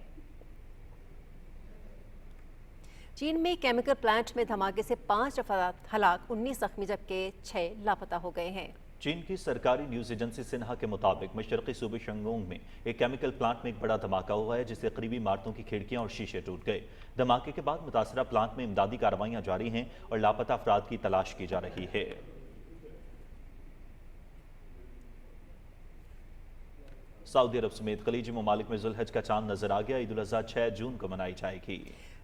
चीन में केमिकल प्लांट में धमाके से 5 अफराद हलाक, 19 जख्मी जबकि 6 लापता हो गए हैं। चीन की सरकारी न्यूज़ एजेंसी सिन्हा के मुताबिक मशरक़ी सूबे शंगोंग में एक केमिकल प्लांट में एक बड़ा धमाका हुआ है जिससे करीबी इमारतों की खिड़कियां और शीशे टूट गए। धमाके के बाद मुतासरा प्लांट में इमदादी कार्रवाइयां जारी हैं और लापता अफराद की तलाश की जा रही है। सऊदी अरब समेत खलीजी ममालिक में जुल्हज का चांद नजर आ गया। ईद उल अज़हा 6 जून को मनाई जाएगी।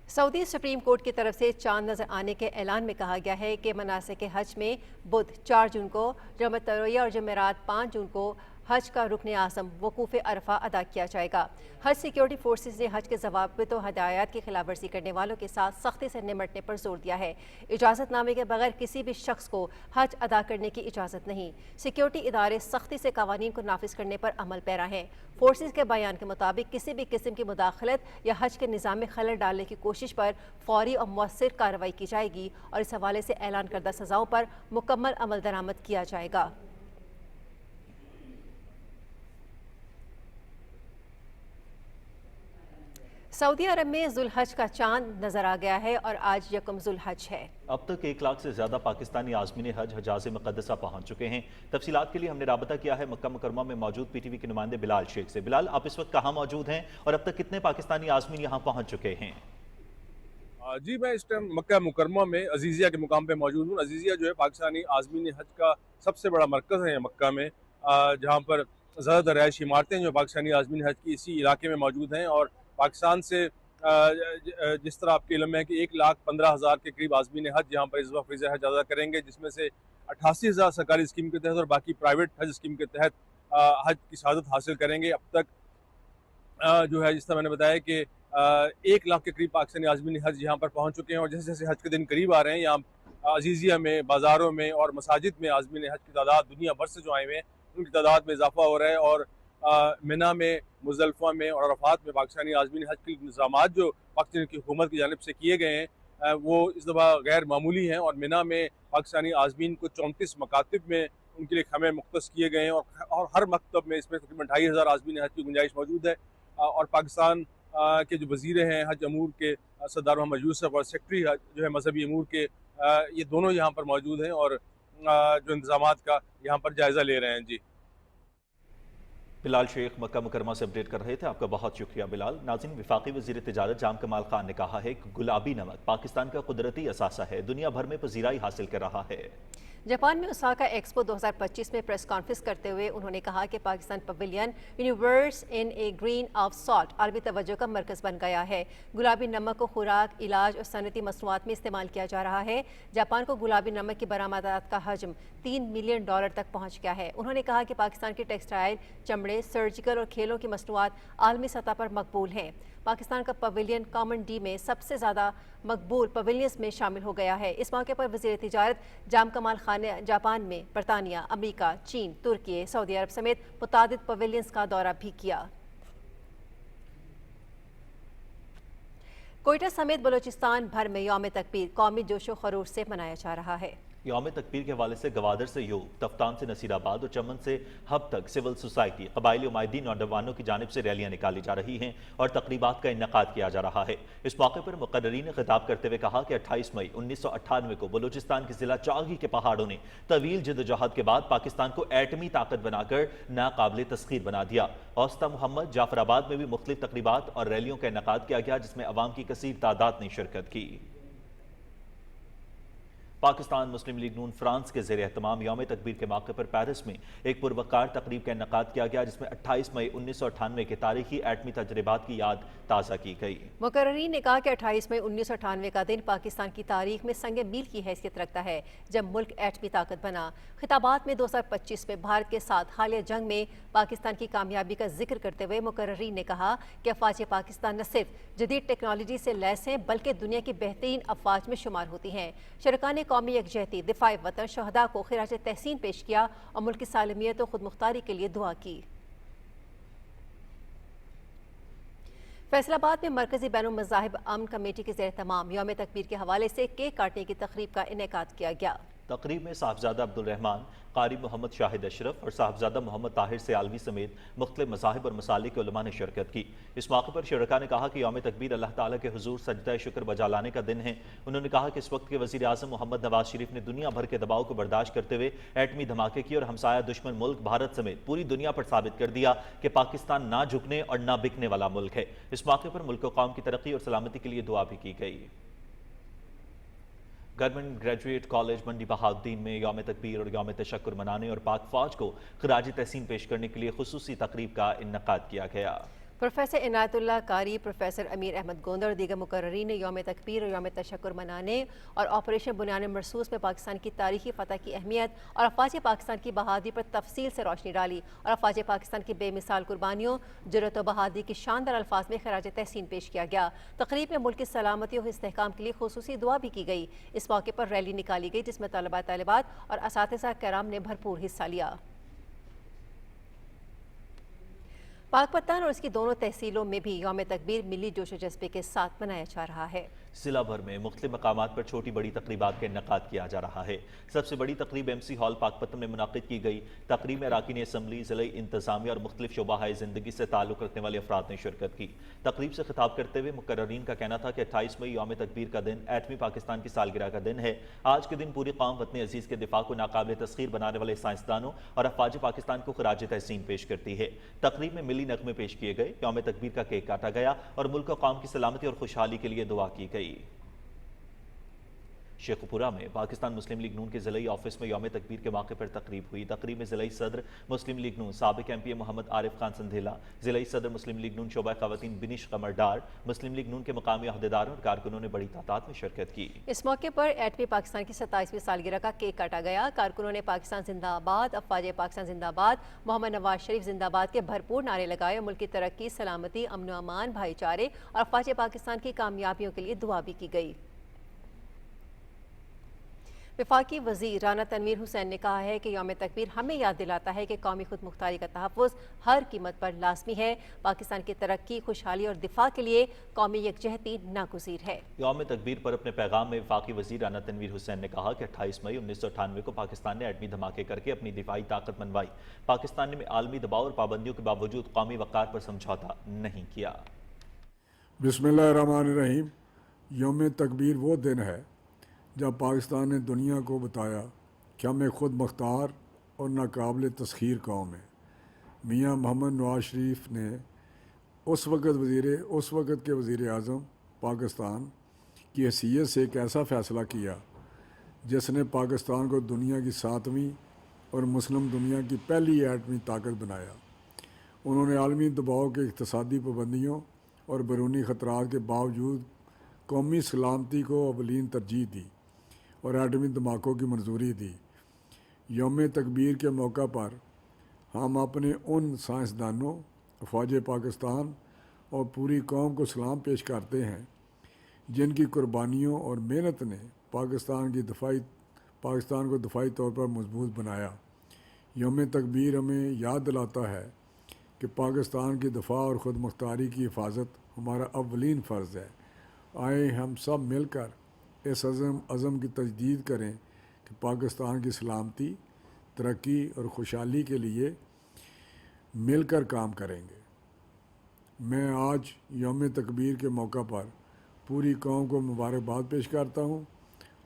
सऊदी सुप्रीम कोर्ट की तरफ से चांद नजर आने के ऐलान में कहा गया है कि मनासिक हज में बुध 4 जून को, यौम तरोया और जमेरात 5 जून को حج کا رکن اعظم وقوف عرفہ ادا کیا جائے گا۔ حج سیکیورٹی فورسز نے حج کے ضوابط و ہدایات کی خلاف ورزی کرنے والوں کے ساتھ سختی سے نمٹنے پر زور دیا ہے۔ اجازت نامے کے بغیر کسی بھی شخص کو حج ادا کرنے کی اجازت نہیں۔ سیکیورٹی ادارے سختی سے قوانین کو نافذ کرنے پر عمل پیرا ہیں۔ فورسز کے بیان کے مطابق کسی بھی قسم کی مداخلت یا حج کے نظام میں خلل ڈالنے کی کوشش پر فوری اور مؤثر کارروائی کی جائے گی اور اس حوالے سے اعلان کردہ سزاؤں پر مکمل عمل درآمد کیا جائے گا۔ سعودی عرب میں ذوالحج کا چاند نظر آ گیا ہے اور آج یکم ذوالحج ہے۔ اب تک 1 لاکھ سے زیادہ پاکستانی عازمین حج حجاز مقدسہ پہنچ چکے ہیں۔ تفصیلات کے لیے ہم نے رابطہ کیا ہے مکہ مکرمہ میں موجود پی ٹی وی کے نمائندے بلال شیخ سے۔ بلال، آپ اس وقت کہاں موجود ہیں اور اب تک کتنے پاکستانی عازمین یہاں پہنچ چکے ہیں؟ جی، میں اس ٹائم مکہ مکرمہ میں عزیزیہ کے مقام پہ موجود ہوں۔ عزیزیہ جو ہے پاکستانی عازمین حج کا سب سے بڑا مرکز ہے مکہ میں، جہاں پر زیادہ تر رہائشی عمارتیں جو پاکستانی عازمین حج کی اسی علاقے میں موجود ہیں، اور پاکستان سے جس طرح آپ کے علم ہے کہ 1,15,000 کے قریب عازمین حج یہاں پر اس وقت فریضہ حج ادا کریں گے، جس میں سے 88,000 سرکاری اسکیم کے تحت اور باقی پرائیویٹ حج اسکیم کے تحت حج کی شہادت حاصل کریں گے۔ اب تک جو ہے جس طرح میں نے بتایا کہ 1 لاکھ کے قریب پاکستانی عازمین حج یہاں پر پہنچ چکے ہیں، اور جیسے جیسے حج کے دن قریب آ رہے ہیں یہاں عزیزیہ میں، بازاروں میں اور مساجد میں عازمین حج کی تعداد دنیا بھر سے جو آئے ہوئے ہیں ان کی تعداد میں اضافہ ہو رہا ہے، اور منی میں، مزدلفہ میں اور عرفات میں پاکستانی عازمین حج کے انتظامات جو پاکستان کی حکومت کی جانب سے کیے گئے ہیں وہ اس دفعہ غیر معمولی ہیں، اور منی میں پاکستانی عازمین کو 34 مکاتب میں ان کے لیے خیمے مختص کیے گئے ہیں، اور ہر مکتب میں اس میں تقریباً 2,500 عازمین حج کی گنجائش موجود ہے۔ اور پاکستان کے جو وزیر ہیں حج امور کے سردار محمد یوسف اور سیکرٹری جو ہے مذہبی امور کے، یہ دونوں یہاں پر موجود ہیں اور جو انتظامات کا یہاں پر جائزہ لے رہے ہیں۔ جی، بلال شیخ مکہ مکرمہ سے اپڈیٹ کر رہے تھے، آپ کا بہت شکریہ بلال۔ ناظرین، وفاقی وزیر تجارت جام کمال خان نے کہا ہے کہ گلابی نمک پاکستان کا قدرتی اثاثہ ہے، دنیا بھر میں پذیرائی حاصل کر رہا ہے۔ جاپان میں اوساکا ایکسپو 2025 میں پریس کانفرنس کرتے ہوئے انہوں نے کہا کہ Pakistan pavilion universe in a green of salt عالمی توجہ کا مرکز بن گیا ہے۔ گلابی نمک کو خوراک، علاج اور صنعتی مصنوعات میں استعمال کیا جا رہا ہے۔ جاپان کو گلابی نمک کی برآمدات کا حجم $3 ملین تک پہنچ گیا ہے۔ انہوں نے کہا کہ پاکستان کی ٹیکسٹائل، چمڑے، سرجیکل اور کھیلوں کی مصنوعات عالمی سطح پر مقبول ہیں۔ پاکستان کا پویلین کامن ڈی میں سب سے زیادہ مقبول پویلینز میں شامل ہو گیا ہے۔ اس موقع پر وزیر تجارت جام کمال خان نے جاپان میں برطانیہ، امریکہ، چین، ترکی، سعودی عرب سمیت متعدد پویلینز کا دورہ بھی کیا۔ کوئٹہ سمیت بلوچستان بھر میں یوم تکبیر قومی جوش و خروش سے منایا جا رہا ہے۔ یوم تکبیر کے حوالے سے گوادر سے یوگ، تفتان سے نصیر آباد اور چمن سے ہب تک سول سوسائٹی، قبائلی عمائدین نوجوانوں کی جانب سے ریلیاں نکالی جا رہی ہیں اور تقریبات کا انعقاد کیا جا رہا ہے۔ اس موقع پر مقررین نے خطاب کرتے ہوئے کہا کہ 28 مئی 1998 کو بلوچستان کے ضلع چاغی کے پہاڑوں نے طویل جدوجہد کے بعد پاکستان کو ایٹمی طاقت بنا کر ناقابل تسخیر بنا دیا۔ اوسطا محمد جعفر آباد میں بھی مختلف تقریبات اور ریلیوں کا انعقاد کیا گیا، جس میں عوام کی کثیر تعداد نے شرکت کی۔ پاکستان مسلم لیگ نون فرانس کے زیر اہتمام یوم تکبیر کے موقع پر پیرس میں ایک پروقار تقریب کا انعقاد کیا گیا، جس میں 28 مئی 1998 کے تاریخی ایٹمی تجربات کی یاد تازہ کی گئی۔ مقررین نے کہا کہ 28 مئی 1998 کا دن پاکستان کی تاریخ میں سنگ میل کی حیثیت رکھتا ہے، جب ملک ایٹمی طاقت بنا۔ خطابات میں 2025 میں بھارت کے ساتھ حالیہ جنگ میں پاکستان کی کامیابی کا ذکر کرتے ہوئے مقررین نے کہا کہ افواج پاکستان نہ صرف جدید ٹیکنالوجی سے لیس ہیں بلکہ دنیا کی بہترین افواج میں شمار ہوتی ہیں۔ شرکاء نے قومی یکجہتی، دفاع وطن، شہداء کو خراج تحسین پیش کیا اور ملک کی سالمیت و خود مختاری کے لیے دعا کی۔ فیصل آباد میں مرکزی بین المذاہب امن کمیٹی کے زیر اہتمام یوم تکبیر کے حوالے سے کیک کاٹنے کی تقریب کا انعقاد کیا گیا۔ تقریب میں صاحبزادہ عبدالرحمن، قاری محمد شاہد اشرف اور صاحبزادہ محمد طاہر سیالوی سمیت مختلف مذاہب اور مسالک کے علماء نے شرکت کی۔ اس موقع پر شرکاء نے کہا کہ یوم تکبیر اللہ تعالیٰ کے حضور سجدہ شکر بجا لانے کا دن ہے۔ انہوں نے کہا کہ اس وقت کے وزیر اعظم محمد نواز شریف نے دنیا بھر کے دباؤ کو برداشت کرتے ہوئے ایٹمی دھماکے کی اور ہمسایہ دشمن ملک بھارت سمیت پوری دنیا پر ثابت کر دیا کہ پاکستان نہ جھکنے اور نہ بکنے والا ملک ہے۔ اس موقع پر ملک و قوم کی ترقی اور سلامتی کے لیے دعا بھی کی گئی۔ گورنمنٹ گریجویٹ کالج منڈی بہاؤالدین میں یوم تکبیر اور یوم تشکر منانے اور پاک فوج کو خراج تحسین پیش کرنے کے لیے خصوصی تقریب کا انعقاد کیا گیا۔ प्रोफेसर इनायतुल्लाह कारी, प्रोफेसर अमीर अहमद गोंदर और दीगर मुकर्रीन ने यौम तकबीर और यौम तशक्कुर मनाने और ऑपरेशन बुनियान मरसूस में पाकिस्तान की तारीखी फ़तह की अहमियत और अफवाज पाकिस्तान की बहादुरी पर तफसील से रोशनी डाली और अफवाज पाकिस्तान की बेमिसाल कुर्बानियों, जुर्रत और बहादुरी की शानदार अल्फाज में खराज तहसीन पेश किया गया। तकरीब में मुल्क की सलामती और इस्तेहकाम के लिए खुसूसी दुआ भी की गई। इस मौके पर रैली निकाली गई जिसमें तलबा तालिबात और असातिज़ा कराम ने भरपूर हिस्सा लिया। पाकपत्तन और इसकी दोनों तहसीलों में भी यौम तकबीर मिली जोश जज्बे के साथ मनाया जा रहा है। जिला भर में मुख्तलिफ मकामात पर छोटी बड़ी तकरीबात का इन्नेकाद किया जा रहा है। सबसे बड़ी तकरीब MC हॉल पाकपत्तन में मुनाकिद की गई। तकरीब में अरकान असम्बली, ज़िला इंतज़ामिया और मुख्तलिफ शोबाए ज़िंदगी से ताल्लुक़ रखने वाले अफराद ने शिरकत की। तकरीब से खिताब करते हुए मुकर्ररीन का कहना था कि 28 मई यौम तकबीर का दिन एटमी पाकिस्तान की सालगिरह का दिन है। आज के दिन पूरी कौम वतन अजीज़ के दिफा को नाकाबिल तस्खीर बनाने वाले साइंसदानों और अफवाज पाकिस्तान को खराज तहसीन पेश करती है। तकरीब में मिली नगमे पेश किए गए, यौम तकबीर का केक काटा गया और मुल्क और कौम की सलामती और खुशहाली के लिए दुआ की गई। शेखपुरा में पाकिस्तान मुस्लिम लीग नून के ज़िलाई ऑफिस में यौम तकबीर के मौके पर तकरीब हुई। तकरीब में ज़िलाई सदर मुस्लिम लीग नून साबिक MP मोहम्मद आरिफ खान संधेला, ज़िलाई सदर मुस्लिम लीग नून शोबा ख़वातीन बिनिश कमर डार, मुस्लिम लीग नून के मकामी अहदेदारों और कारकुनों ने बड़ी तादाद में शिरकत की। इस मौके पर एटमी पाकिस्तान की 27वीं सालगिरह का केक काटा गया। कारकुनों ने पाकिस्तान जिंदाबाद, अफवाज पाकिस्तान जिंदाबाद, मोहम्मद नवाज शरीफ जिंदाबाद के भरपूर नारे लगाए और मुल्क की तरक्की, सलामती, अमन अमान, भाईचारे और अफवाज पाकिस्तान की कामयाबियों के लिए दुआ भी की गई। वफाकी वज़ीर राना तनवीर हुसैन ने कहा है कि यौम तकबीर हमें याद दिलाता है कि कौमी खुद मुख्तारी का तहफ़्फ़ुज़ हर कीमत पर लाज़मी है। पाकिस्तान की तरक्की, खुशहाली और दिफा के लिए कौमी यकजहती नागुज़ीर है। यौम तकबीर पर अपने पैगाम में वफाकी वज़ीर राना तनवीर हुसैन ने कहा कि 28 मई 1998 को पाकिस्तान ने एटमी धमाके करके अपनी दिफाई ताकत मनवाई। पाकिस्तान ने आलमी दबाव और पाबंदियों के बावजूद कौमी वक़ार पर समझौता नहीं किया। बिस्मिल्लाहिर्रहमानिर्रहीम। यौम तकबीर वो दिन है जब पाकिस्तान ने दुनिया को बताया कि हम एक ख़ुद मुख्तार और नाकाबिल तस्खीर कौम है। मियाँ मोहम्मद नवाज शरीफ ने उस वक़्त के वज़ीर आज़म पाकिस्तान की हैसियत से एक ऐसा फ़ैसला किया जिसने पाकिस्तान को दुनिया की 7वीं और मुस्लिम दुनिया की पहली एटमी ताकत बनाया। उन्होंने आलमी दबाव के इक़्तिसादी पाबंदियों और बैरूनी ख़तरात के बावजूद कौमी सलामती को अवलीन तरजीह दी और एटमी धमाकों की मंजूरी दी। यौम तकबीर के मौका पर हम अपने उन साइंसदानों, अफवाज पाकिस्तान और पूरी कौम को सलाम पेश करते हैं जिनकी कुर्बानियों और मेहनत ने पाकिस्तान को दफाई तौर पर मजबूत बनाया। यौम तकबीर हमें याद दिलाता है कि पाकिस्तान की दफा और ख़ुद मुख्तारी की हिफाजत हमारा अव्वलीन फ़र्ज़ है। आए हम सब मिलकर इस अज़म की तजदीद करें कि पाकिस्तान की सलामती, तरक्की और खुशहाली के लिए मिलकर काम करेंगे। मैं आज यौम तकबीर के मौका पर पूरी कौम को मुबारकबाद पेश करता हूँ।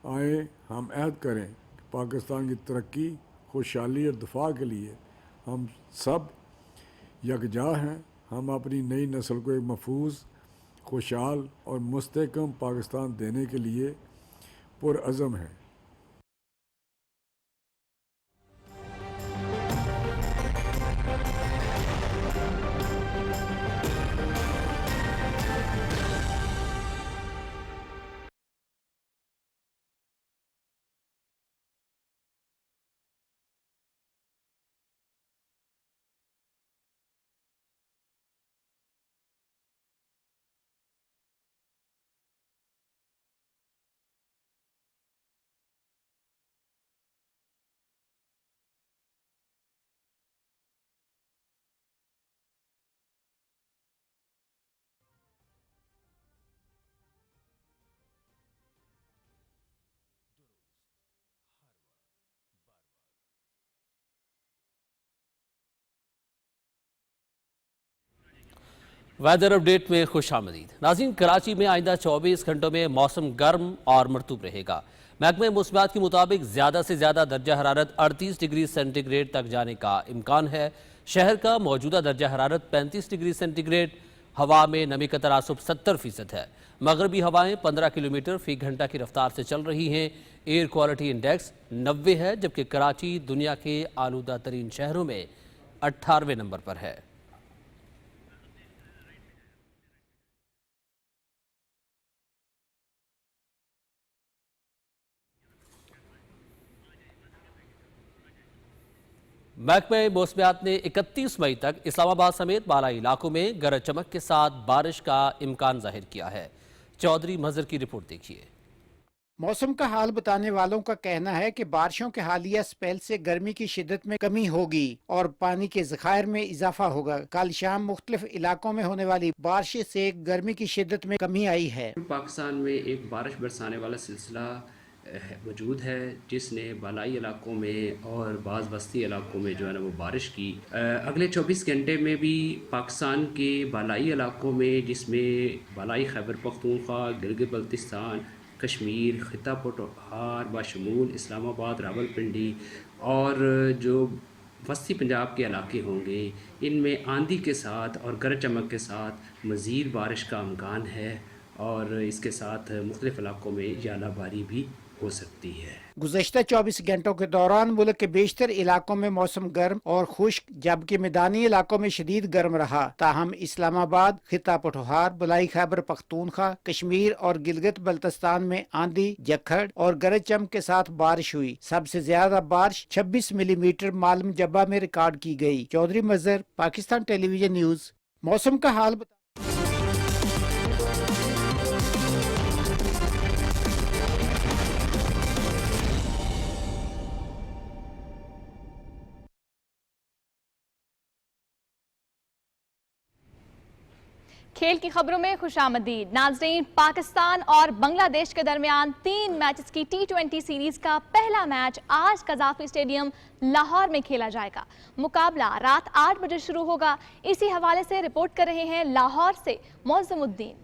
आए हम अहद करें कि पाकिस्तान की तरक्की, खुशहाली और दफा के लिए हम सब यकजा हैं। हम अपनी नई नस्ल को एक महफूज, खुशहाल और मुस्तहकम पाकिस्तान देने के लिए पुरअज़म हैं। वेदर अपडेट में खुशामदीद। नाज़रीन, कराची में आइंदा 24 घंटों में मौसम गर्म और मरतूब रहेगा। महकमे मौसमियात के मुताबिक ज़्यादा से ज़्यादा दर्जा हरारत 38 डिग्री सेंटीग्रेड तक जाने का इम्कान है। शहर का मौजूदा दर्जा हरारत 35 डिग्री सेंटीग्रेड। हवा में नमी का तनासुब 70% है। मगरबी हवाएं 15 किलोमीटर फी घंटा की रफ्तार से चल रही हैं। एयर क्वालिटी इंडेक्स 90 है, जबकि कराची दुनिया के आलूदा तरीन शहरों में 18वें नंबर पर है। महकमे मौसमियात ने 31 मई तक इस्लामाबाद समेत बालाई इलाकों में गरज चमक के साथ बारिश का इम्कान जाहिर किया है। चौधरी मजहर की रिपोर्ट देखिए। मौसम का हाल बताने वालों का कहना है कि बारिशों के हालिया स्पेल से गर्मी की शिद्दत में कमी होगी और पानी के ज़खायर में इजाफा होगा। कल शाम मुख्तलिफ इलाकों में होने वाली बारिश से गर्मी की शिद्दत में कमी आई है। पाकिस्तान में एक बारिश बरसाने वाला सिलसिला मौजूद है, जिसने बालाई इलाकों में और बाज़ बस्ती इलाकों में जो है ना वो बारिश की। अगले 24 घंटे में भी पाकिस्तान के बालाई इलाकों में, जिसमें बालाई खैबर पख्तूनख्वा, गिलगित बल्तिस्तान, कश्मीर, खिता पठोहार बाशमूल इस्लामाबाद, रावलपिंडी और जो वस्ती पंजाब के इलाके होंगे, इनमें आंधी के साथ और गरज चमक के साथ मज़ीद बारिश का इम्कान है और इसके साथ मुख्तलिफ इलाकों में यालाबारी भी हो सकती है। गुज़श्ता 24 घंटों के दौरान मुल्क के बेशतर इलाकों में मौसम गर्म और खुश्क, जबकि मैदानी इलाकों में शदीद गर्म रहा। ताहम इस्लामाबाद, खिता पठोहार, बलाई खैबर पख्तूनख्वा, कश्मीर और गिलगित बल्तिस्तान में आंधी, जखड़ और गरज चमक के साथ बारिश हुई। सबसे ज्यादा बारिश 26 मिलीमीटर मालम जब्बा में रिकॉर्ड की गई। चौधरी मजहर, पाकिस्तान टेलीविजन न्यूज। मौसम का हाल खेल की खबरों में खुशामदीद। नाज़रीन, पाकिस्तान और बांग्लादेश के दरमियान 3 मैचेस की T20 सीरीज का पहला मैच आज कज़ाफी स्टेडियम लाहौर में खेला जाएगा। मुकाबला रात 8 बजे शुरू होगा। इसी हवाले से रिपोर्ट कर रहे हैं लाहौर से मौज़मुद्दीन।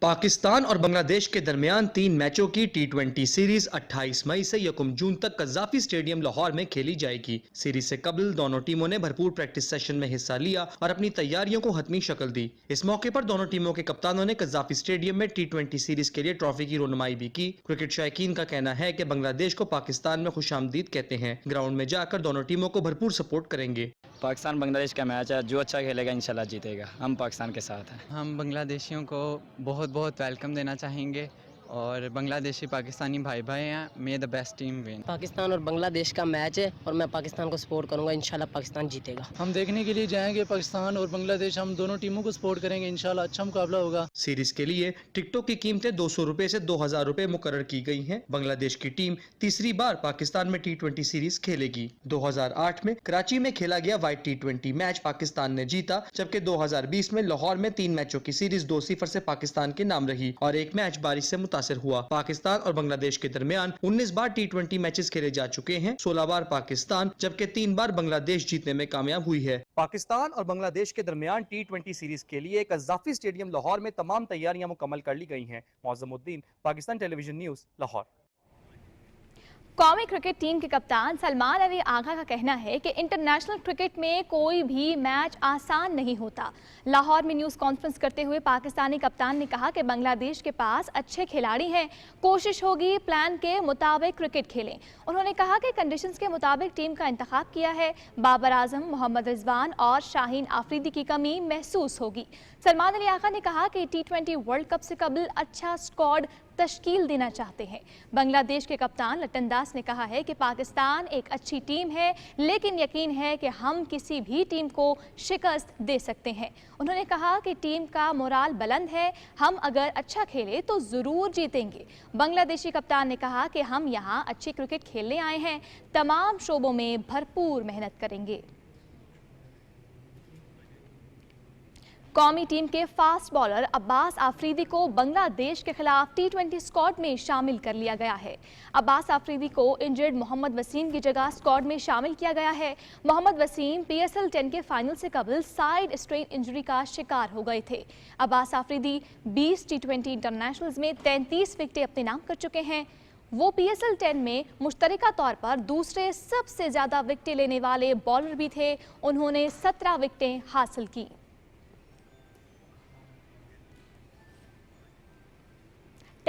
पाकिस्तान और बांग्लादेश के दरमियान 3 मैचों की T20 सीरीज 28 मई से 1 जून तक कज़ाफी स्टेडियम लाहौर में खेली जाएगी। सीरीज से कबल दोनों टीमों ने भरपूर प्रैक्टिस सेशन में हिस्सा लिया और अपनी तैयारियों को हतमी शक्ल दी। इस मौके पर दोनों टीमों के कप्तानों ने कज़ाफी स्टेडियम में T20 सीरीज के लिए ट्रॉफी की रोनुमाई भी की। क्रिकेट शायकीन का कहना है कि बांग्लादेश को पाकिस्तान में खुशामदीद कहते हैं। ग्राउंड में जाकर दोनों टीमों को भरपूर सपोर्ट करेंगे। पाकिस्तान बांग्लादेश का मैच है, जो अच्छा खेलेगा इंशाल्लाह जीतेगा। हम पाकिस्तान के साथ हैं। हम बांग्लादेशियों को बहुत बहुत वेलकम देना चाहेंगे और बांग्लादेशी पाकिस्तानी भाई भाई हैं। मे the best team win. Pakistan और बांग्लादेश का मैच है और मैं पाकिस्तान को सपोर्ट करूंगा। इंशाल्लाह पाकिस्तान जीतेगा। हम देखने के लिए जाएंगे पाकिस्तान और बांग्लादेश, हम दोनों टीमों को सपोर्ट करेंगे। इंशाल्लाह अच्छा मुकाबला होगा। सीरीज के लिए टिकटों की कीमतें 200 रुपए से 2000 रुपए मुकर्रर की गई हैं। बांग्लादेश की टीम तीसरी बार पाकिस्तान में T20 सीरीज खेलेगी। 2008 में कराची में खेला गया वाइट T20 मैच पाकिस्तान ने जीता, जबकि 2020 में लाहौर में 3 मैचों की सीरीज 2-0 से पाकिस्तान के नाम रही और एक मैच बारिश से मुतासिर हुआ। पाकिस्तान और बांग्लादेश के दरमियान 19 बार T20 मैचेस खेले जा चुके हैं। 16 बार पाकिस्तान जबकि 3 बार बांग्लादेश जीतने में कामयाब हुई है। पाकिस्तान और बांग्लादेश के दरमियान T20 सीरीज के लिए कज़ाफी स्टेडियम लाहौर में तमाम तैयारियां मुकम्मल कर ली गई हैं। मौज़मुद्दीन, पाकिस्तान टेलीविजन न्यूज, लाहौर। कौमी क्रिकेट टीम के कप्तान सलमान अली आगा का कहना है कि इंटरनेशनल क्रिकेट में कोई भी मैच आसान नहीं होता। लाहौर में न्यूज़ कॉन्फ्रेंस करते हुए पाकिस्तानी कप्तान ने कहा कि बांग्लादेश के पास अच्छे खिलाड़ी हैं, कोशिश होगी प्लान के मुताबिक क्रिकेट खेलें। उन्होंने कहा कि कंडीशंस के मुताबिक टीम का इंतखाब किया है। बाबर आजम, मोहम्मद रिजवान और शाहीन आफरीदी की कमी महसूस होगी। सलमान अली आगा ने कहा कि T20 वर्ल्ड कप से कबल अच्छा स्क्वाड तश्कील देना चाहते हैं। बांग्लादेश के कप्तान लटन दास ने कहा है कि पाकिस्तान एक अच्छी टीम है, लेकिन यकीन है कि हम किसी भी टीम को शिकस्त दे सकते हैं। उन्होंने कहा कि टीम का मोराल बुलंद है, हम अगर अच्छा खेले तो ज़रूर जीतेंगे। बांग्लादेशी कप्तान ने कहा कि हम यहाँ अच्छी क्रिकेट खेलने आए हैं, तमाम शोबों में भरपूर मेहनत करेंगे। कौमी टीम के फास्ट बॉलर अब्बास आफरीदी को बांग्लादेश के खिलाफ T20 स्क्वाड में शामिल कर लिया गया है। अब्बास आफरीदी को इंजर्ड मोहम्मद वसीम की जगह स्क्वाड में शामिल किया गया है। मोहम्मद वसीम PSL 10 के फाइनल से कबल साइड स्ट्रेन इंजरी का शिकार हो गए थे। अब्बास आफरीदी 20 T20 इंटरनेशनल्स में 33 विकेटें अपने नाम कर चुके हैं। वो PSL 10 में मुश्तरका तौर पर दूसरे सबसे ज़्यादा विकेटें लेने वाले बॉलर भी थे। उन्होंने 17 विकेटें हासिल की।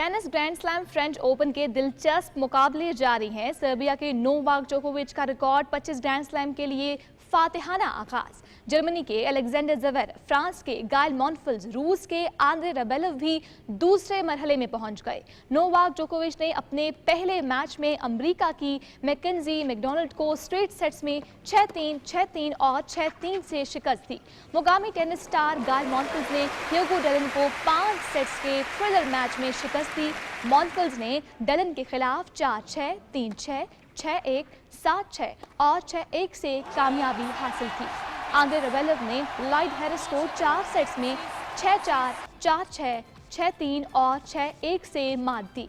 Tennis grand slam French open के दिलचस्प मुकाबले जारी हैं। सर्बिया के नोवाक जोकोविच का रिकॉर्ड 25 ग्रैंड स्लैम के लिए फातिहाना आगाज। जर्मनी के अलेक्जेंडर ज़वेरेव, फ्रांस के गायल मॉनफिल्स, रूस के आंद्रे रबेलोव भी दूसरे मरहले में पहुंच गए। नोवाक जोकोविच ने अपने पहले मैच में अमेरिका की मैकेंजी मैकडोनाल्ड को स्ट्रेट सेट्स में 6-3, 6-3 और 6-3 से शिकस्त दी। मुकामी टेनिस स्टार गायल मॉनफिल्स ने ह्यूगो डेलन को 5 सेट्स के थ्रिलर मैच में शिकस्त दी। मॉनफिल्स ने डेलन के खिलाफ 4-6, 3-6, 6-1, 7-6 और 6-1 से कामयाबी हासिल की। आंद्रे रबेलोव ने लॉयड हैरिस को 4 सेट्स में 6-4, 4-6, 6-3 और 6-1 से मात दी।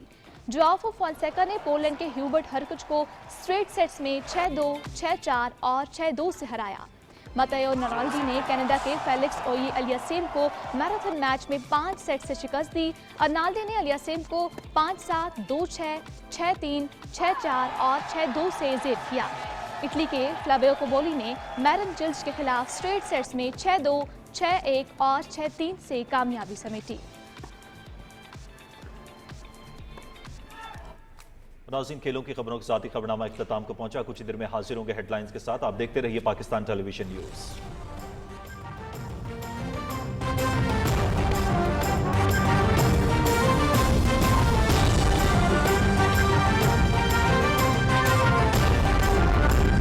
जोआओ फोंसेका ने पोलैंड के ह्यूबर्ट हरकुच को स्ट्रेट सेट्स में 6-2, 6-4 और 6-2 से हराया। मतेओ नाराल्डी ने कनाडा के फेलिक्स ओई अलियासेम को मैराथन मैच में 5 सेट से शिकस्त दी। अर्नाल्डी ने अलियासेम को 5-7, 2-6, 6-3, 6-4 और 6-2 से जेर किया। इटली के फ्लावियो कोबोली ने मैरन चिल्स के खिलाफ स्ट्रेट सेट्स में 6-2, 6-1 और 6-3 से कामयाबी समेटी। नाज़रीन, खेलों की खबरों के साथ ही खबरनामा इख्तिताम को पहुंचा। कुछ ही देर में हाजिर होंगे हेडलाइंस के साथ। आप देखते रहिए पाकिस्तान टेलीविजन न्यूज़।